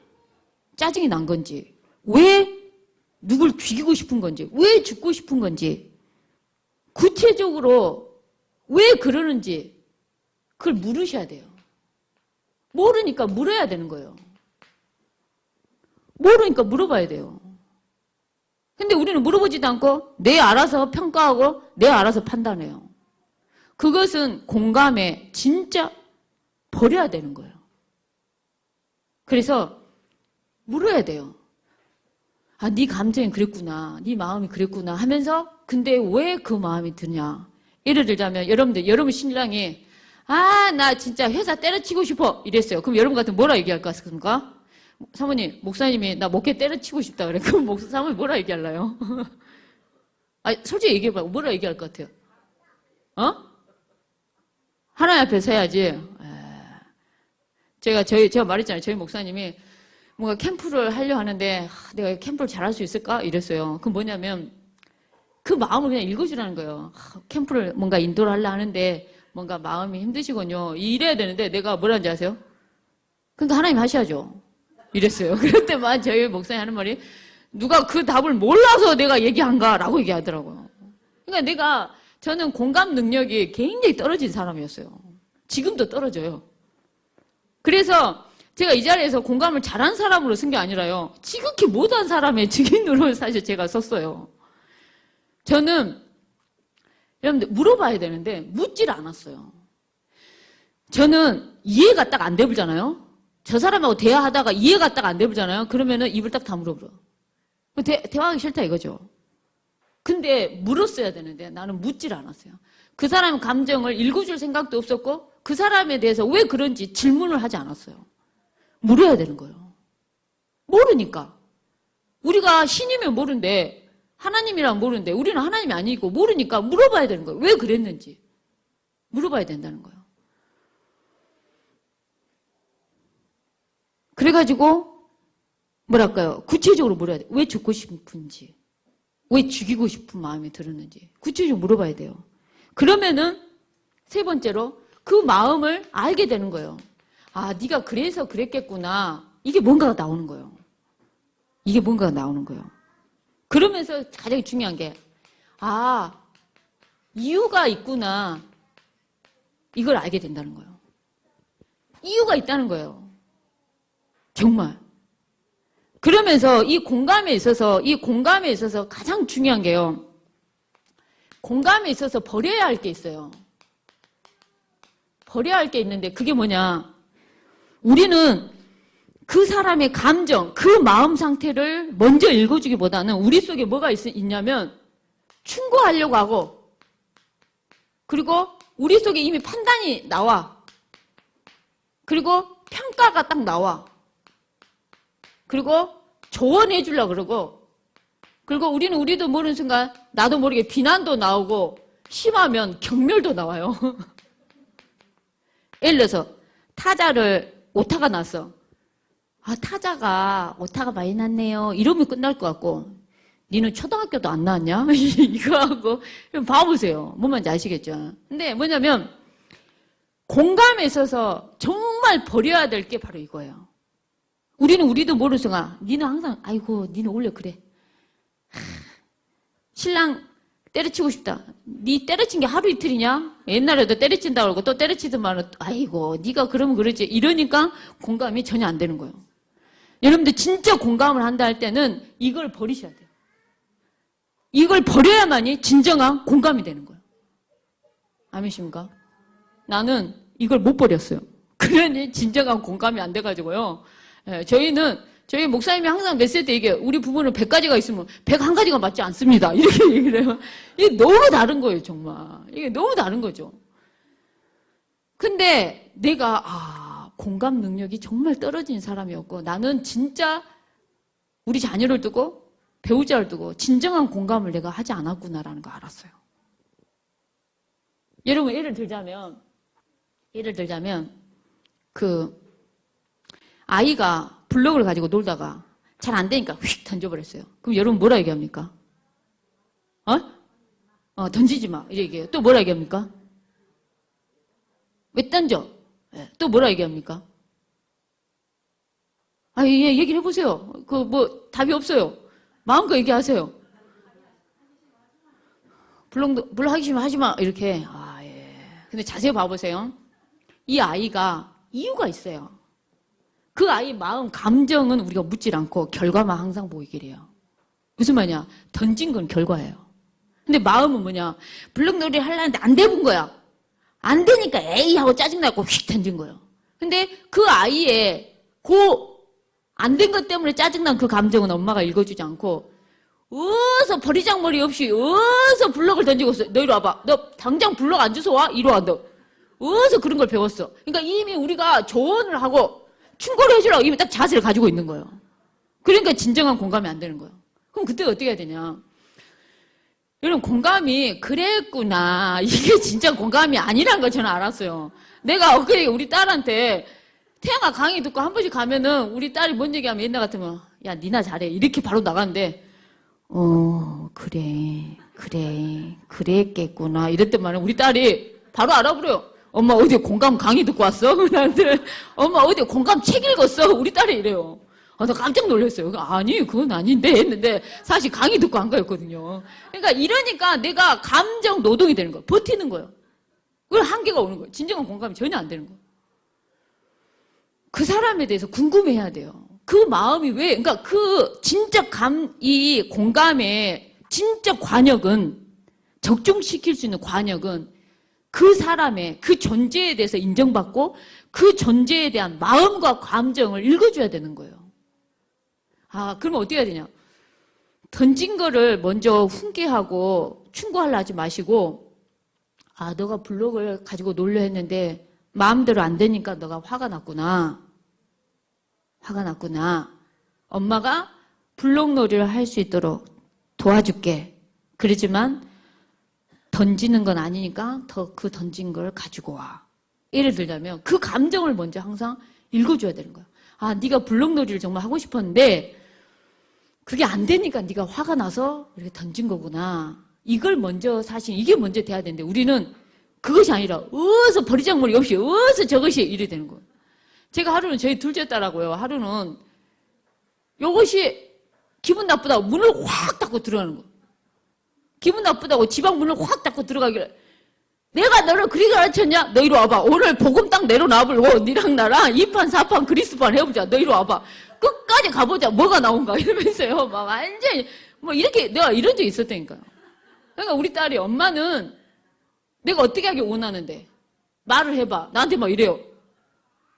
Speaker 1: 짜증이 난 건지, 왜 누굴 죽이고 싶은 건지, 왜 죽고 싶은 건지, 구체적으로 왜 그러는지 그걸 물으셔야 돼요. 모르니까 물어야 되는 거예요. 모르니까 물어봐야 돼요. 근데 우리는 물어보지도 않고 내 알아서 평가하고 내 알아서 판단해요. 그것은 공감에 진짜 버려야 되는 거예요. 그래서 물어야 돼요. 아, 네 감정이 그랬구나. 네 마음이 그랬구나 하면서 근데 왜 그 마음이 드냐. 예를 들자면 여러분 신랑이 아, 나 진짜 회사 때려치고 싶어 이랬어요. 그럼 여러분 같으면 뭐라 얘기할 것 같습니까? 사모님, 목사님이 나 목회 때려치고 싶다 그래. 그럼 사모님 뭐라 얘기할래요? 아, 솔직히 얘기해봐요. 뭐라 얘기할 것 같아요? 하나님 앞에 서야지. 제가 말했잖아요. 저희 목사님이 뭔가 캠프를 하려 하는데 내가 캠프를 잘할 수 있을까? 이랬어요. 그건 뭐냐면 그 마음을 그냥 읽어주라는 거예요. 캠프를 뭔가 인도를 하려 하는데 뭔가 마음이 힘드시군요. 이래야 되는데 내가 뭐라는지 아세요? 그러니까 하나님 하셔야죠. 이랬어요. 그럴 때만 저희 목사님 하는 말이 누가 그 답을 몰라서 내가 얘기한가라고 얘기하더라고요. 그러니까 저는 공감 능력이 굉장히 떨어진 사람이었어요. 지금도 떨어져요. 그래서 제가 이 자리에서 공감을 잘한 사람으로 쓴 게 아니라요. 지극히 못한 사람의 증인으로 사실 제가 썼어요. 저는 여러분들 물어봐야 되는데 묻질 않았어요. 저는 이해가 딱 안 되잖아요. 저 사람하고 대화하다가 이해가 딱 안 되잖아요. 그러면은 입을 딱 다물어버려. 대화하기 싫다 이거죠. 근데 물었어야 되는데 나는 묻질 않았어요. 그 사람 감정을 읽어줄 생각도 없었고 그 사람에 대해서 왜 그런지 질문을 하지 않았어요. 물어야 되는 거예요. 모르니까. 우리가 신이면 모르는데 하나님이랑 모르는데 우리는 하나님이 아니고 모르니까 물어봐야 되는 거예요. 왜 그랬는지. 물어봐야 된다는 거예요. 그래가지고 뭐랄까요? 구체적으로 물어야 돼. 왜 죽고 싶은지, 왜 죽이고 싶은 마음이 들었는지 구체적으로 물어봐야 돼요. 그러면은 세 번째로 그 마음을 알게 되는 거예요. 아, 네가 그래서 그랬겠구나. 이게 뭔가가 나오는 거예요. 이게 뭔가가 나오는 거예요. 그러면서 가장 중요한 게, 아, 이유가 있구나. 이걸 알게 된다는 거예요. 이유가 있다는 거예요. 정말. 그러면서 이 공감에 있어서 가장 중요한 게요. 공감에 있어서 버려야 할 게 있어요. 버려야 할 게 있는데 그게 뭐냐. 우리는 그 사람의 감정, 그 마음 상태를 먼저 읽어주기보다는 우리 속에 뭐가 있냐면 충고하려고 하고, 그리고 우리 속에 이미 판단이 나와. 그리고 평가가 딱 나와. 그리고 조언해 주려고 그러고, 그리고 우리도 모르는 순간 나도 모르게 비난도 나오고 심하면 경멸도 나와요. 예를 들어서 타자를 오타가 났어. 아, 타자가 오타가 많이 났네요. 이러면 끝날 것 같고, 니는 초등학교도 안 나왔냐? 이거 하고 봐보세요. 뭔 말인지 아시겠죠? 근데 뭐냐면 공감에 있어서 정말 버려야 될 게 바로 이거예요. 우리도 모르는 순간 니는 항상 아이고 니는 원래 그래. 신랑 때려치고 싶다. 니 때려친 게 하루 이틀이냐? 옛날에도 때려친다고 그러고 또 때려치더만 아이고 니가 그러면 그러지. 이러니까 공감이 전혀 안 되는 거예요. 여러분들 진짜 공감을 한다 할 때는 이걸 버리셔야 돼요. 이걸 버려야만이 진정한 공감이 되는 거예요. 아멘이십니까? 나는 이걸 못 버렸어요. 그러니 진정한 공감이 안 돼가지고요. 저희 목사님이 항상 메시지 때 얘기해요. 우리 부부는 100가지가 있으면 101가지가 맞지 않습니다. 이렇게 얘기를 해요. 이게 너무 다른 거예요, 정말. 이게 너무 다른 거죠. 근데 내가, 공감 능력이 정말 떨어진 사람이었고, 나는 진짜 우리 자녀를 두고, 배우자를 두고, 진정한 공감을 내가 하지 않았구나라는 거 알았어요. 여러분, 예를 들자면, 아이가 블럭을 가지고 놀다가 잘 안 되니까 휙 던져버렸어요. 그럼 여러분 뭐라 얘기합니까? 던지지 마. 이렇게 얘기해요. 또 뭐라 얘기합니까? 왜 던져? 또 뭐라 얘기합니까? 얘기를 해보세요. 답이 없어요. 마음껏 얘기하세요. 블럭 하기 싫으면 하지 마. 이렇게. 근데 자세히 봐보세요. 이 아이가 이유가 있어요. 그 아이 마음, 감정은 우리가 묻질 않고 결과만 항상 보이게 해요. 무슨 말이냐? 던진 건 결과예요. 근데 마음은 뭐냐? 블럭놀이를 하려는데 안 돼본 거야. 안 되니까 에이 하고 짜증나고 휙 던진 거예요. 근데 그 아이의 안 된 것 때문에 짜증난 그 감정은 엄마가 읽어주지 않고 어서 버리장머리 없이 어서 블럭을 던지고 있어. 너 이리 와봐. 너 당장 블럭 안 주워 와. 이리 와. 너 어서 그런 걸 배웠어. 그러니까 이미 우리가 조언을 하고 충고를 해주려고 이미 딱 자세를 가지고 있는 거예요. 그러니까 진정한 공감이 안 되는 거예요. 그럼 그때 어떻게 해야 되냐? 여러분, 공감이 그랬구나. 이게 진짜 공감이 아니라는 걸 저는 알았어요. 내가 엊그제 우리 딸한테 태양아 강의 듣고 한 번씩 가면은 우리 딸이 뭔 얘기하면 옛날 같으면 야, 니나 잘해. 이렇게 바로 나가는데 그랬겠구나. 이럴 때만 우리 딸이 바로 알아버려요. 엄마 어디 공감 강의 듣고 왔어? 나한테 엄마 어디 공감 책 읽었어? 우리 딸이 이래요. 나 깜짝 놀랐어요. 아니 그건 아닌데 했는데 사실 강의 듣고 한 거였거든요. 그러니까 이러니까 내가 감정 노동이 되는 거예요. 버티는 거예요. 그걸 한계가 오는 거예요. 진정한 공감이 전혀 안 되는 거예요. 그 사람에 대해서 궁금해야 돼요. 그 마음이 왜, 그러니까 이 공감의 진짜 관역은, 적중시킬 수 있는 관역은 그 사람의 그 존재에 대해서 인정받고 그 존재에 대한 마음과 감정을 읽어줘야 되는 거예요. 그러면 어떻게 해야 되냐? 던진 거를 먼저 훈계하고 충고하려 하지 마시고, 너가 블록을 가지고 놀려 했는데 마음대로 안 되니까 너가 화가 났구나. 엄마가 블록놀이를 할 수 있도록 도와줄게. 그러지만 던지는 건 아니니까 더 그 던진 걸 가지고 와. 예를 들자면 그 감정을 먼저 항상 읽어줘야 되는 거야. 아, 네가 블록놀이를 정말 하고 싶었는데 그게 안 되니까 네가 화가 나서 이렇게 던진 거구나. 이걸 먼저 사실 이게 먼저 돼야 되는데 우리는 그것이 아니라 어디서 버리장머리 없이 어디서 저것이 이래 되는 거예요. 제가 하루는 저희 둘째 딸하고요. 하루는 이것이 기분 나쁘다고 문을 확 닫고 들어가는 거예요. 기분 나쁘다고 지방 문을 확 닫고 들어가길래 내가 너를 그리 가르쳤냐? 너 이리 와봐. 오늘 복음 딱 내려놔보고 니랑 나랑 2판 4판 그리스판 해보자. 너 이리 와봐. 끝까지 가보자. 뭐가 나온가 이러면서요. 막 완전히 뭐 이렇게 내가 이런 적 있었다니까요. 그러니까 우리 딸이 엄마는 내가 어떻게 하길 원하는데 말을 해봐. 나한테 막 이래요.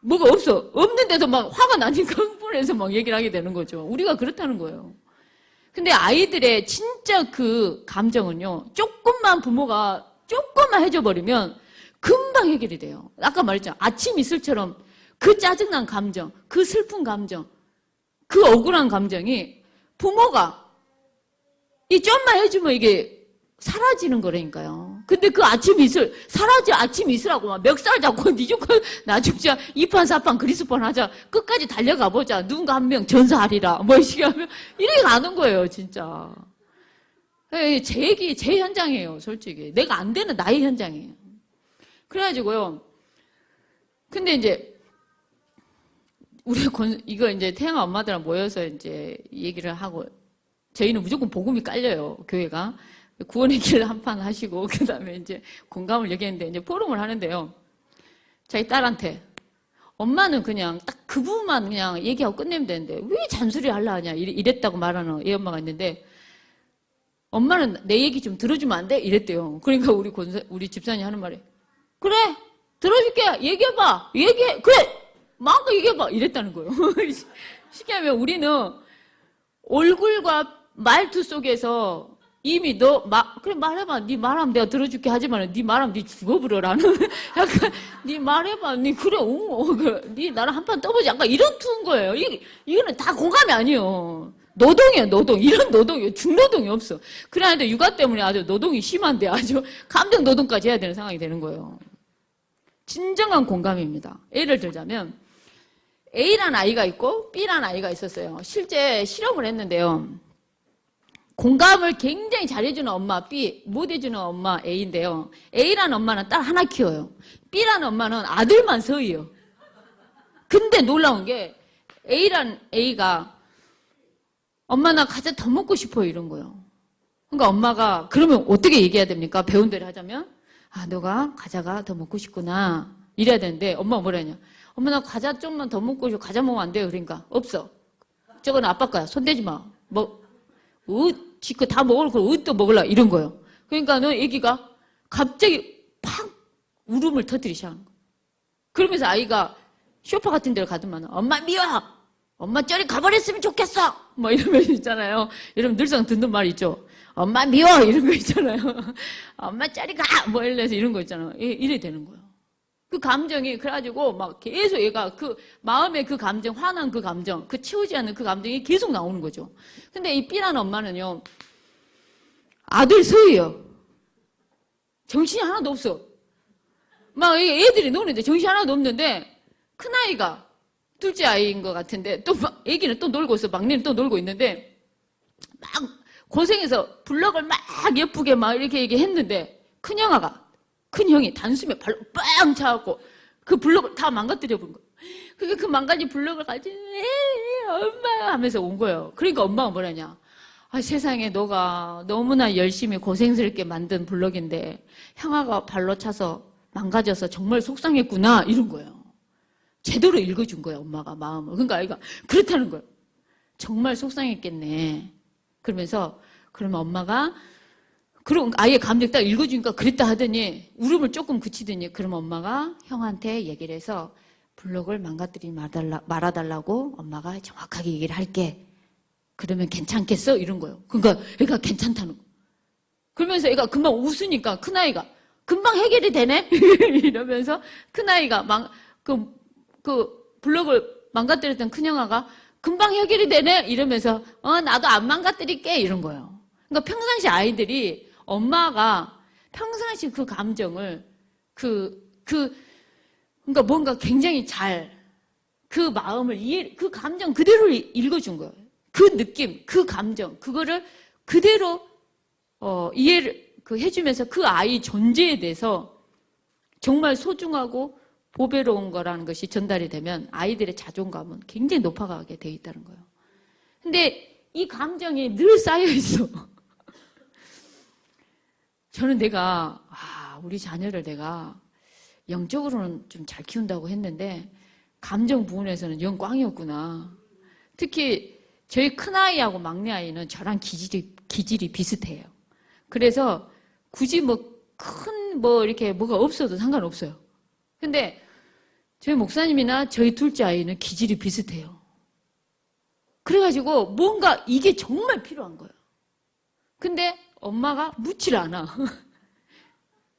Speaker 1: 뭐가 없어. 없는데도 막 화가 나니까 흥분해서 막 얘기를 하게 되는 거죠. 우리가 그렇다는 거예요. 근데 아이들의 진짜 그 감정은요. 부모가 조금만 해줘버리면 금방 해결이 돼요. 아까 말했잖아. 아침 이슬처럼 그 짜증난 감정, 그 슬픈 감정, 그 억울한 감정이 부모가 이 좀만 해주면 이게 사라지는 거라니까요. 근데 그 아침 이슬, 아침 이슬하고 막 멱살 잡고 니 죽고 나 죽자 2판 4판 그리스판 하자 끝까지 달려가 보자 누군가 한 명 전사하리라 뭐 이렇게 하면 이렇게 가는 거예요 진짜. 제 현장이에요 솔직히. 내가 안 되는 나의 현장이에요. 그래가지고요. 근데 이제 이거 이제 태양아 엄마들랑 모여서 이제 얘기를 하고 저희는 무조건 복음이 깔려요 교회가. 구원의 길 한 판 하시고 그 다음에 이제 공감을 얘기했는데 이제 포럼을 하는데요. 자기 딸한테 엄마는 그냥 딱 그 부분만 그냥 얘기하고 끝내면 되는데 왜 잔소리 하려 하냐 이랬다고 말하는 애 엄마가 있는데 엄마는 내 얘기 좀 들어주면 안 돼? 이랬대요. 그러니까 우리 집사님이 하는 말이 그래 들어줄게 얘기해봐 얘기해 그래 마음껏 얘기해봐 이랬다는 거예요. 쉽게 하면 우리는 얼굴과 말투 속에서 이미 그래 말해봐. 네 말하면 내가 들어줄게 하지만 네 말하면 네 죽어버려라는 약간 네 말해봐. 네 그래 네 나랑 한판 떠보지. 약간 이런 투인 거예요. 이거는 다 공감이 아니에요. 노동이에요 노동. 이런 노동이에요. 중노동이 없어. 그래야 육아 때문에 아주 노동이 심한데 아주 감정 노동까지 해야 되는 상황이 되는 거예요. 진정한 공감입니다. 예를 들자면 A라는 아이가 있고 B라는 아이가 있었어요. 실제 실험을 했는데요. 공감을 굉장히 잘해주는 엄마 B, 못 해주는 엄마 A인데요. A라는 엄마는 딸 하나 키워요. B라는 엄마는 아들만 서이요. 근데 놀라운 게 A가 엄마 나 과자 더 먹고 싶어 이런 거예요. 그러니까 엄마가 그러면 어떻게 얘기해야 됩니까? 배운 대로 하자면 아 너가 과자가 더 먹고 싶구나 이래야 되는데 엄마가 뭐라 하냐. 엄마 나 과자 좀만 더 먹고 싶어. 과자 먹으면 안 돼요. 그러니까 없어. 저건 아빠 거야. 손대지 마. 지껏 다 먹을 걸 또 먹을라 이런 거예요. 그러니까는 애기가 갑자기 팍 울음을 터뜨리기 시작하는 거예요. 그러면서 아이가 쇼파 같은 데를 가더만 엄마 미워! 엄마 저리 가버렸으면 좋겠어! 뭐 이러면 있잖아요. 여러분 늘상 듣는 말 있죠. 엄마 미워! 이런 거 있잖아요. 엄마 저리 가! 뭐 이래서 이런 거 있잖아요. 이래 되는 거예요. 그 감정이 그래가지고 막 계속 얘가 그 마음의 그 감정, 화난 그 감정, 그 채우지 않는 그 감정이 계속 나오는 거죠. 근데 이 B라는 엄마는요, 아들 서예요. 정신이 하나도 없어. 막 애들이 노는데 정신이 하나도 없는데 큰아이가 둘째 아이인 것 같은데 또 애기는 또 놀고 있어. 막내는 또 놀고 있는데 막 고생해서 블럭을 막 예쁘게 막 이렇게 했는데 큰 형이 단숨에 발로 빵 차갖고 그 블럭을 다 망가뜨려 본 거예요. 그러니까 그 망가진 블럭을 가지고 엄마 하면서 온 거예요. 그러니까 엄마가 뭐라냐. 아, 세상에 너가 너무나 열심히 고생스럽게 만든 블럭인데 형아가 발로 차서 망가져서 정말 속상했구나 이런 거예요. 제대로 읽어준 거예요. 엄마가 마음을. 그러니까 아이가 그렇다는 거예요. 정말 속상했겠네. 그러면서 그러면 엄마가 그럼 아예 감정 딱 읽어주니까 그랬다 하더니 울음을 조금 그치더니 그럼 엄마가 형한테 얘기를 해서 블럭을 망가뜨리지 말아달라고 엄마가 정확하게 얘기를 할게. 그러면 괜찮겠어? 이런 거예요. 그러니까 애가 괜찮다는 거. 그러면서 애가 금방 웃으니까 큰아이가 금방 해결이 되네? 이러면서 큰아이가 그 블럭을 망가뜨렸던 큰형아가 금방 해결이 되네? 이러면서 나도 안 망가뜨릴게 이런 거예요. 그러니까 평상시 아이들이 엄마가 평상시 그 감정을 그러니까 뭔가 굉장히 잘 그 마음을 그 감정 그대로 읽어준 거예요. 그 느낌, 그 감정, 그거를 그대로 이해를 해주면서 그 아이 존재에 대해서 정말 소중하고 보배로운 거라는 것이 전달이 되면 아이들의 자존감은 굉장히 높아가게 돼 있다는 거예요. 근데 이 감정이 늘 쌓여 있어. 저는 우리 자녀를 내가 영적으로는 좀 잘 키운다고 했는데 감정 부분에서는 영 꽝이었구나. 특히 저희 큰아이하고 막내아이는 저랑 기질이 비슷해요. 그래서 굳이 이렇게 뭐가 없어도 상관없어요. 근데 저희 목사님이나 저희 둘째 아이는 기질이 비슷해요. 그래가지고 뭔가 이게 정말 필요한 거예요. 근데 엄마가 묻질 않아.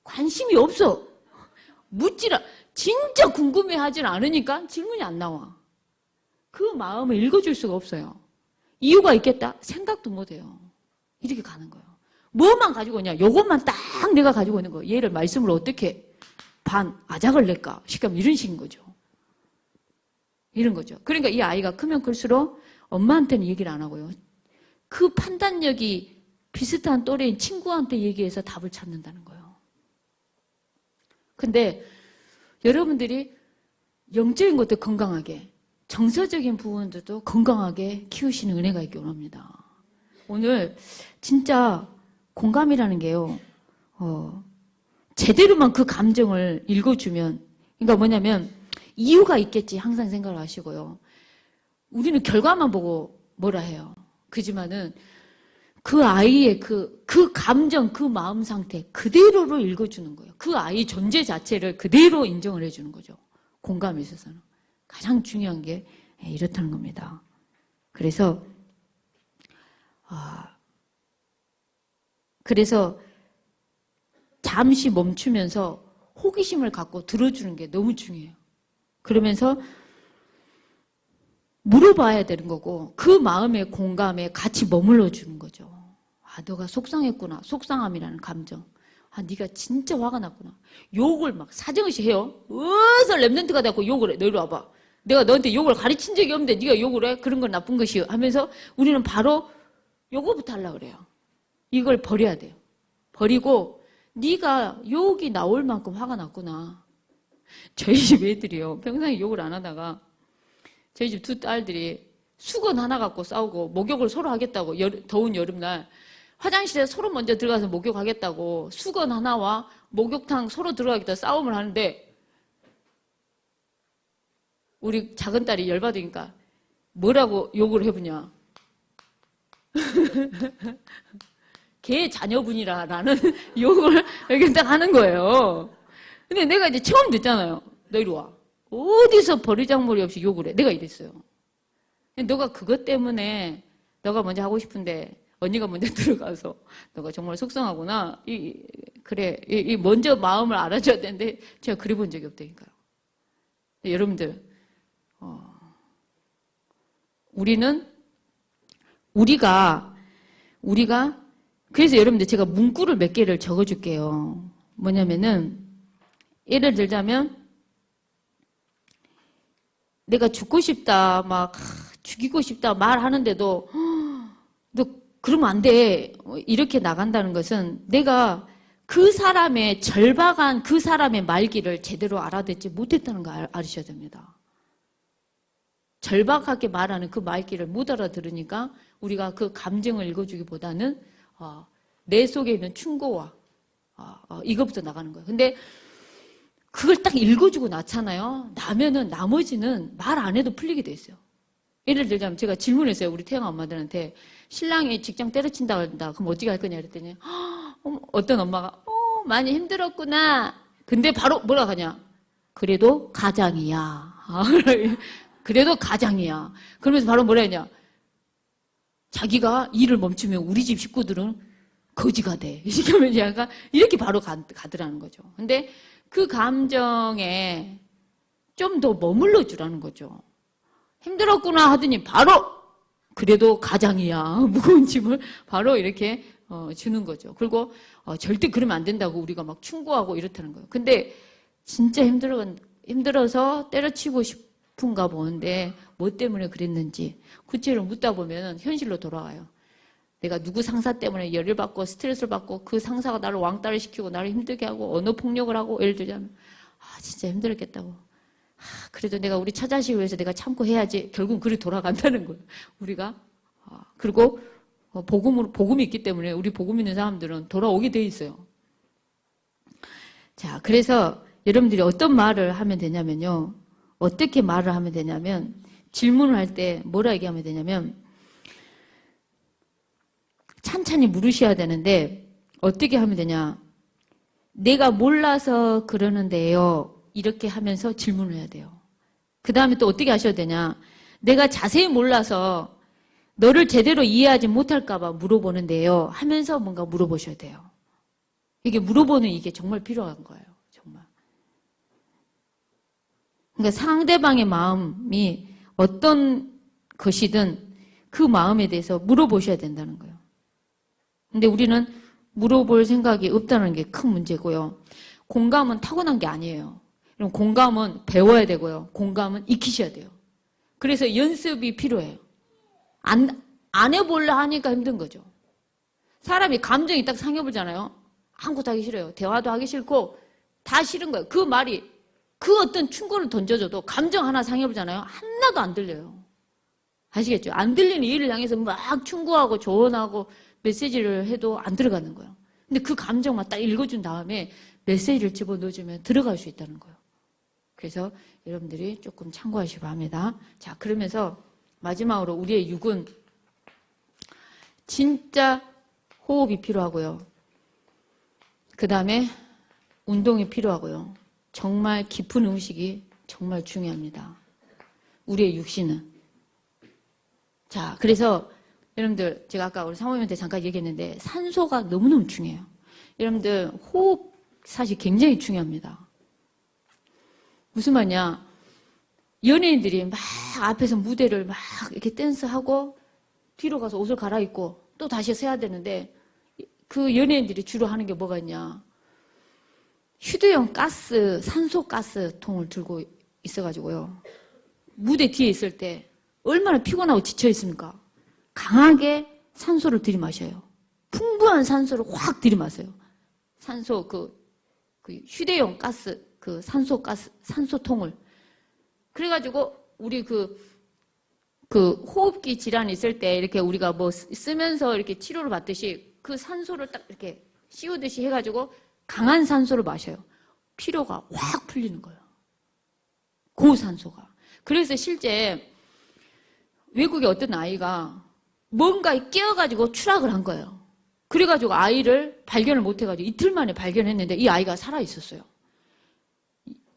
Speaker 1: 관심이 없어. 진짜 궁금해하질 않으니까 질문이 안 나와. 그 마음을 읽어줄 수가 없어요. 이유가 있겠다? 생각도 못해요. 이렇게 가는 거예요. 뭐만 가지고 있냐? 요것만 딱 내가 가지고 있는 거예요. 얘를 말씀으로 어떻게 아작을 낼까? 시키면 이런 식인 거죠. 이런 거죠. 그러니까 이 아이가 크면 클수록 엄마한테는 얘기를 안 하고요. 그 판단력이 비슷한 또래인 친구한테 얘기해서 답을 찾는다는 거예요. 근데 여러분들이 영적인 것도 건강하게, 정서적인 부분들도 건강하게 키우시는 은혜가 있기 원합니다. 오늘 진짜 공감이라는 게요, 제대로만 그 감정을 읽어주면, 그러니까 뭐냐면 이유가 있겠지 항상 생각을 하시고요. 우리는 결과만 보고 뭐라 해요. 그지만은 그 아이의 그 감정, 그 마음 상태 그대로를 읽어주는 거예요. 그 아이 존재 자체를 그대로 인정을 해주는 거죠. 공감에 있어서는. 가장 중요한 게 이렇다는 겁니다. 그래서 잠시 멈추면서 호기심을 갖고 들어주는 게 너무 중요해요. 그러면서 물어봐야 되는 거고 그 마음의 공감에 같이 머물러 주는 거죠. 너가 속상했구나. 속상함이라는 감정. 네가 진짜 화가 났구나. 욕을 막 사정없이 해요. 어서 랩런트가 돼갖고 욕을 해. 너 이리 와봐. 내가 너한테 욕을 가르친 적이 없는데 네가 욕을 해? 그런 건 나쁜 것이요. 하면서 우리는 바로 요거부터 하려고 그래요. 이걸 버려야 돼요. 버리고 네가 욕이 나올 만큼 화가 났구나. 저희 집 애들이요. 평상에 욕을 안 하다가 저희 집 두 딸들이 수건 하나 갖고 싸우고 목욕을 서로 하겠다고 더운 여름날 화장실에 서로 먼저 들어가서 목욕하겠다고 수건 하나와 목욕탕 서로 들어가겠다 싸움을 하는데 우리 작은 딸이 열받으니까 뭐라고 욕을 해보냐. 걔 자녀분이라라는 욕을 이렇게 딱 하는 거예요. 근데 내가 이제 처음 듣잖아요. 너 이리 와. 어디서 버리장머리 없이 욕을 해. 내가 이랬어요. 너가 그것 때문에 너가 먼저 하고 싶은데 언니가 먼저 들어가서 너가 정말 속상하구나. 그래. 먼저 마음을 알아줘야 되는데 제가 그래 본 적이 없다니까요. 여러분들, 우리가 그래서 여러분들 제가 문구를 몇 개를 적어줄게요. 뭐냐면은 예를 들자면 내가 죽고 싶다, 막 죽이고 싶다 말하는데도 너 그러면 안 돼. 이렇게 나간다는 것은 내가 그 사람의 절박한 그 사람의 말귀를 제대로 알아듣지 못했다는 거 알으셔야 됩니다. 절박하게 말하는 그 말귀를 못 알아들으니까 우리가 그 감정을 읽어주기보다는 내 속에 있는 충고와 이것부터 나가는 거예요. 근데 그걸 딱 읽어주고 나면은 나머지는 말 안 해도 풀리게 돼 있어요. 예를 들자면 제가 질문했어요. 우리 태영 엄마들한테 신랑이 직장 때려친다고 한다. 그럼 어떻게 할 거냐 그랬더니 어떤 엄마가 많이 힘들었구나. 근데 바로 뭐라 하냐. 그래도 가장이야. 그래도 가장이야. 그러면서 바로 뭐라 했냐. 자기가 일을 멈추면 우리 집 식구들은 거지가 돼. 약간 이렇게 바로 가더라는 거죠. 근데 그 감정에 좀 더 머물러 주라는 거죠. 힘들었구나 하더니 바로 그래도 가장이야. 무거운 짐을 바로 이렇게 주는 거죠. 그리고 절대 그러면 안 된다고 우리가 막 충고하고 이렇다는 거예요. 근데 진짜 힘들어서 때려치고 아픈가 보는데 뭐 때문에 그랬는지 구체로 묻다 보면 현실로 돌아가요. 내가 누구 상사 때문에 열을 받고 스트레스를 받고 그 상사가 나를 왕따를 시키고 나를 힘들게 하고 언어 폭력을 하고 예를 들자면 진짜 힘들었겠다고. 그래도 내가 우리 처자식을 위해서 내가 참고 해야지. 결국 그리 돌아간다는 거예요. 우리가. 그리고 복음이 있기 때문에 우리 복음 있는 사람들은 돌아오게 돼 있어요. 자, 그래서 여러분들이 어떤 말을 하면 되냐면요. 어떻게 말을 하면 되냐면 질문을 할 때 뭐라 얘기하면 되냐면 찬찬히 물으셔야 되는데 어떻게 하면 되냐. 내가 몰라서 그러는데요. 이렇게 하면서 질문을 해야 돼요. 그 다음에 또 어떻게 하셔야 되냐. 내가 자세히 몰라서 너를 제대로 이해하지 못할까 봐 물어보는데요. 하면서 뭔가 물어보셔야 돼요. 이게 물어보는 이게 정말 필요한 거예요. 정말. 그러니까 상대방의 마음이 어떤 것이든 그 마음에 대해서 물어보셔야 된다는 거예요. 근데 우리는 물어볼 생각이 없다는 게 큰 문제고요. 공감은 타고난 게 아니에요. 그럼 공감은 배워야 되고요. 공감은 익히셔야 돼요. 그래서 연습이 필요해요. 안 해볼라 하니까 힘든 거죠. 사람이 감정이 딱 상해보잖아요. 아무것도 하기 싫어요. 대화도 하기 싫고 다 싫은 거예요. 그 말이 그 어떤 충고를 던져줘도 감정 하나 상해보잖아요. 하나도 안 들려요. 아시겠죠? 안 들리는 일을 향해서 막 충고하고 조언하고 메시지를 해도 안 들어가는 거예요. 근데 그 감정만 딱 읽어준 다음에 메시지를 집어넣어주면 들어갈 수 있다는 거예요. 그래서 여러분들이 조금 참고하시기 바랍니다. 자, 그러면서 마지막으로 우리의 육은 진짜 호흡이 필요하고요. 그 다음에 운동이 필요하고요. 정말 깊은 의식이 정말 중요합니다. 우리의 육신은. 자, 그래서 여러분들 제가 아까 우리 사모님한테 잠깐 얘기했는데 산소가 너무너무 중요해요. 여러분들 호흡 사실 굉장히 중요합니다. 무슨 말이냐. 연예인들이 막 앞에서 무대를 막 이렇게 댄스하고 뒤로 가서 옷을 갈아입고 또 다시 서야 되는데 그 연예인들이 주로 하는 게 뭐가 있냐. 휴대용 가스, 산소 가스 통을 들고 있어가지고요. 무대 뒤에 있을 때 얼마나 피곤하고 지쳐 있습니까? 강하게 산소를 들이마셔요. 풍부한 산소를 확 들이마셔요. 산소 그 휴대용 가스 그 산소통을. 그래가지고 우리 그 호흡기 질환이 있을 때 이렇게 우리가 뭐 쓰면서 이렇게 치료를 받듯이 그 산소를 딱 이렇게 씌우듯이 해가지고 강한 산소를 마셔요. 피로가 확 풀리는 거예요. 고산소가. 그래서 실제 외국의 어떤 아이가 뭔가에 끼어가지고 추락을 한 거예요. 그래가지고 아이를 발견을 못해가지고 이틀 만에 발견했는데 이 아이가 살아있었어요.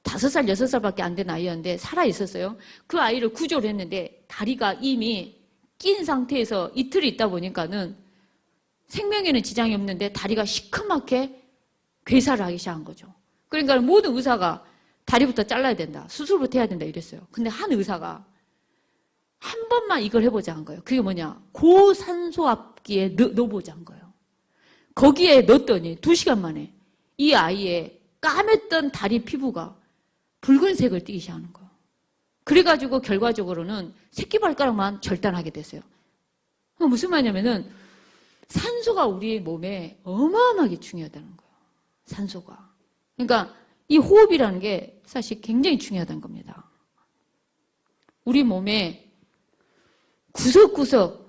Speaker 1: 5살, 6살밖에 안 된 아이였는데 살아있었어요. 그 아이를 구조를 했는데 다리가 이미 낀 상태에서 이틀 있다 보니까는 생명에는 지장이 없는데 다리가 시커멓게 괴사를 하기 시작한 거죠. 그러니까 모든 의사가 다리부터 잘라야 된다. 수술부터 해야 된다 이랬어요. 근데 한 의사가 한 번만 이걸 해보자 한 거예요. 그게 뭐냐. 고산소압기에 넣어보자 한 거예요. 거기에 넣었더니 2시간 만에 이 아이의 까맸던 다리 피부가 붉은색을 띠기 시작하는 거예요. 그래가지고 결과적으로는 새끼발가락만 절단하게 됐어요. 무슨 말이냐면은 산소가 우리 몸에 어마어마하게 중요하다는 거예요. 산소가. 그러니까 이 호흡이라는 게 사실 굉장히 중요하다는 겁니다. 우리 몸에 구석구석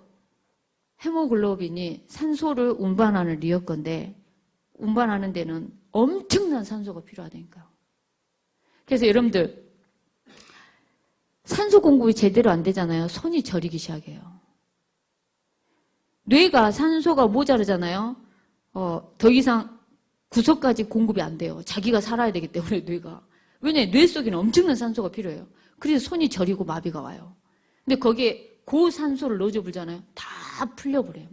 Speaker 1: 헤모글로빈이 산소를 운반하는 리어건데 운반하는 데는 엄청난 산소가 필요하다니까요. 그래서 여러분들 산소 공급이 제대로 안 되잖아요. 손이 저리기 시작해요. 뇌가 산소가 모자르잖아요. 더 이상 구석까지 공급이 안 돼요. 자기가 살아야 되기 때문에 뇌가. 왜냐하면 뇌 속에는 엄청난 산소가 필요해요. 그래서 손이 저리고 마비가 와요. 근데 거기에 고산소를 넣어줘 보잖아요. 다 풀려버려요.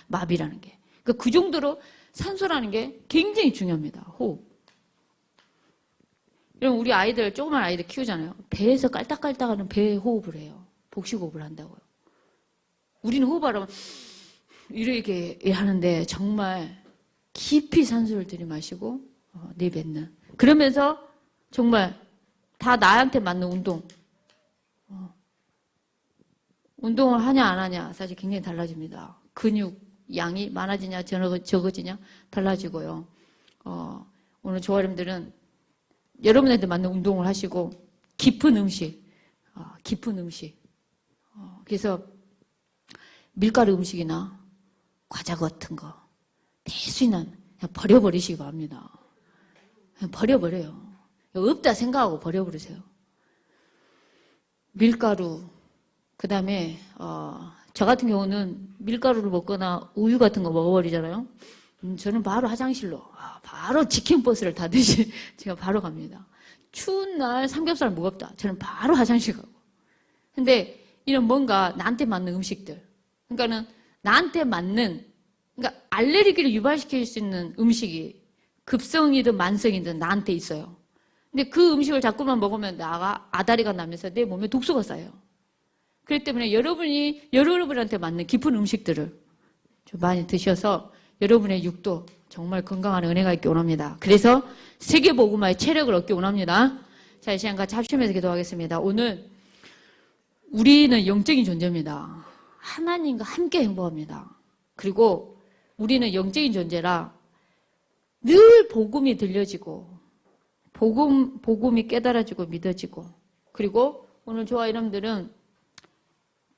Speaker 1: 마비라는 게. 그러니까 그 정도로 산소라는 게 굉장히 중요합니다. 호흡. 여러분 우리 아이들 조그만 아이들 키우잖아요. 배에서 깔딱깔딱하는 배 호흡을 해요. 복식호흡을 한다고요. 우리는 호흡하려면 이렇게 하는데 정말 깊이 산소를 들이마시고 내뱉는. 그러면서 정말 다 나한테 맞는 운동. 운동을 하냐 안 하냐 사실 굉장히 달라집니다. 근육 양이 많아지냐 적어지냐 달라지고요. 오늘 조아님들은 여러분한테 맞는 운동을 하시고 깊은 음식, 그래서 밀가루 음식이나 과자 같은 거 대수는 그냥 버려버리시기 바랍니다. 그냥 버려버려요. 없다 생각하고 버려버리세요. 밀가루, 그 다음에 저 같은 경우는 밀가루를 먹거나 우유 같은 거 먹어버리잖아요. 저는 바로 화장실로 바로 치킨버스를 타듯이 제가 바로 갑니다. 추운 날 삼겹살 무겁다. 저는 바로 화장실 가고. 근데 이런 뭔가 나한테 맞는 음식들, 그러니까는 나한테 맞는, 그러니까 알레르기를 유발시킬 수 있는 음식이 급성이든 만성이든 나한테 있어요. 근데 그 음식을 자꾸만 먹으면 나가 아다리가 나면서 내 몸에 독소가 쌓여요. 그렇기 때문에 여러분한테 맞는 깊은 음식들을 좀 많이 드셔서 여러분의 육도 정말 건강한 은혜가 있기 원합니다. 그래서 세계복음화의 체력을 얻기 원합니다. 자, 이 시간 같이 합심해서 기도하겠습니다. 오늘 우리는 영적인 존재입니다. 하나님과 함께 행복합니다. 그리고 우리는 영적인 존재라 늘 복음이 들려지고 복음이 깨달아지고 믿어지고, 그리고 오늘 저와 여러분들은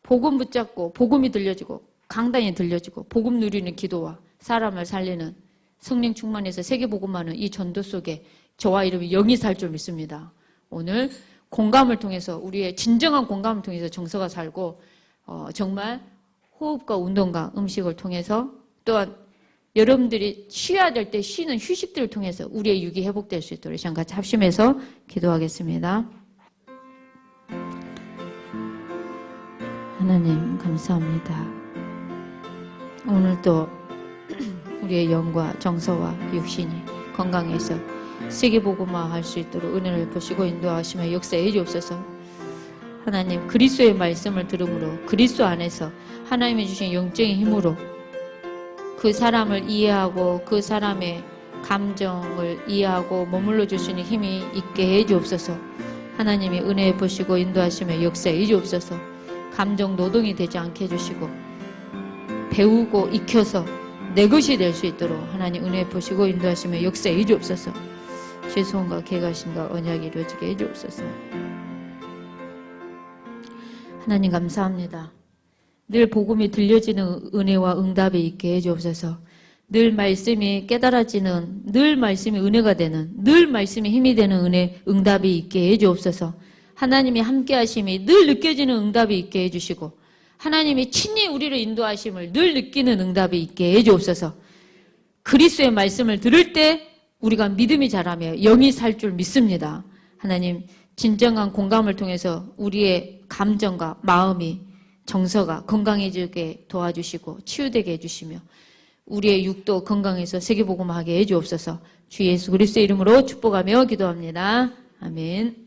Speaker 1: 복음 붙잡고 복음이 들려지고 강단이 들려지고 복음 누리는 기도와 사람을 살리는 성령 충만해서 세계복음화는 이 전도 속에 저와 여러분이 영이 살 줄 믿습니다. 오늘 공감을 통해서, 우리의 진정한 공감을 통해서 정서가 살고 정말 호흡과 운동과 음식을 통해서, 또한 여러분들이 쉬어야 될 때 쉬는 휴식들을 통해서 우리의 육이 회복될 수 있도록 시간 같이 합심해서 기도하겠습니다. 하나님 감사합니다. 오늘도 우리의 영과 정서와 육신이 건강해서 세계복음화 할 수 있도록 은혜를 베푸시고 인도하시며 역사해 주옵소서. 하나님, 그리스도의 말씀을 들음으로 그리스도 안에서 하나님이 주신 영적인 힘으로 그 사람을 이해하고 그 사람의 감정을 이해하고 머물러 줄 수 있는 힘이 있게 해 주옵소서. 하나님이 은혜해 보시고 인도하시며 역사해 주옵소서. 감정 노동이 되지 않게 해주시고 배우고 익혀서 내 것이 될 수 있도록 하나님 은혜해 보시고 인도하시며 역사해 주옵소서. 죄송과 개가심과 언약이 이루어지게 해 주옵소서. 하나님 감사합니다. 늘 복음이 들려지는 은혜와 응답이 있게 해 주옵소서. 늘 말씀이 깨달아지는, 늘 말씀이 은혜가 되는, 늘 말씀이 힘이 되는 은혜, 응답이 있게 해 주옵소서. 하나님이 함께 하심이 늘 느껴지는 응답이 있게 해주시고, 하나님이 친히 우리를 인도하심을 늘 느끼는 응답이 있게 해주옵소서. 그리스도의 말씀을 들을 때 우리가 믿음이 자라며 영이 살 줄 믿습니다. 하나님, 진정한 공감을 통해서 우리의 감정과 마음이, 정서가 건강해지게 도와주시고 치유되게 해주시며 우리의 육도 건강해서 세계복음화하게 해주옵소서. 주 예수 그리스도의 이름으로 축복하며 기도합니다. 아멘.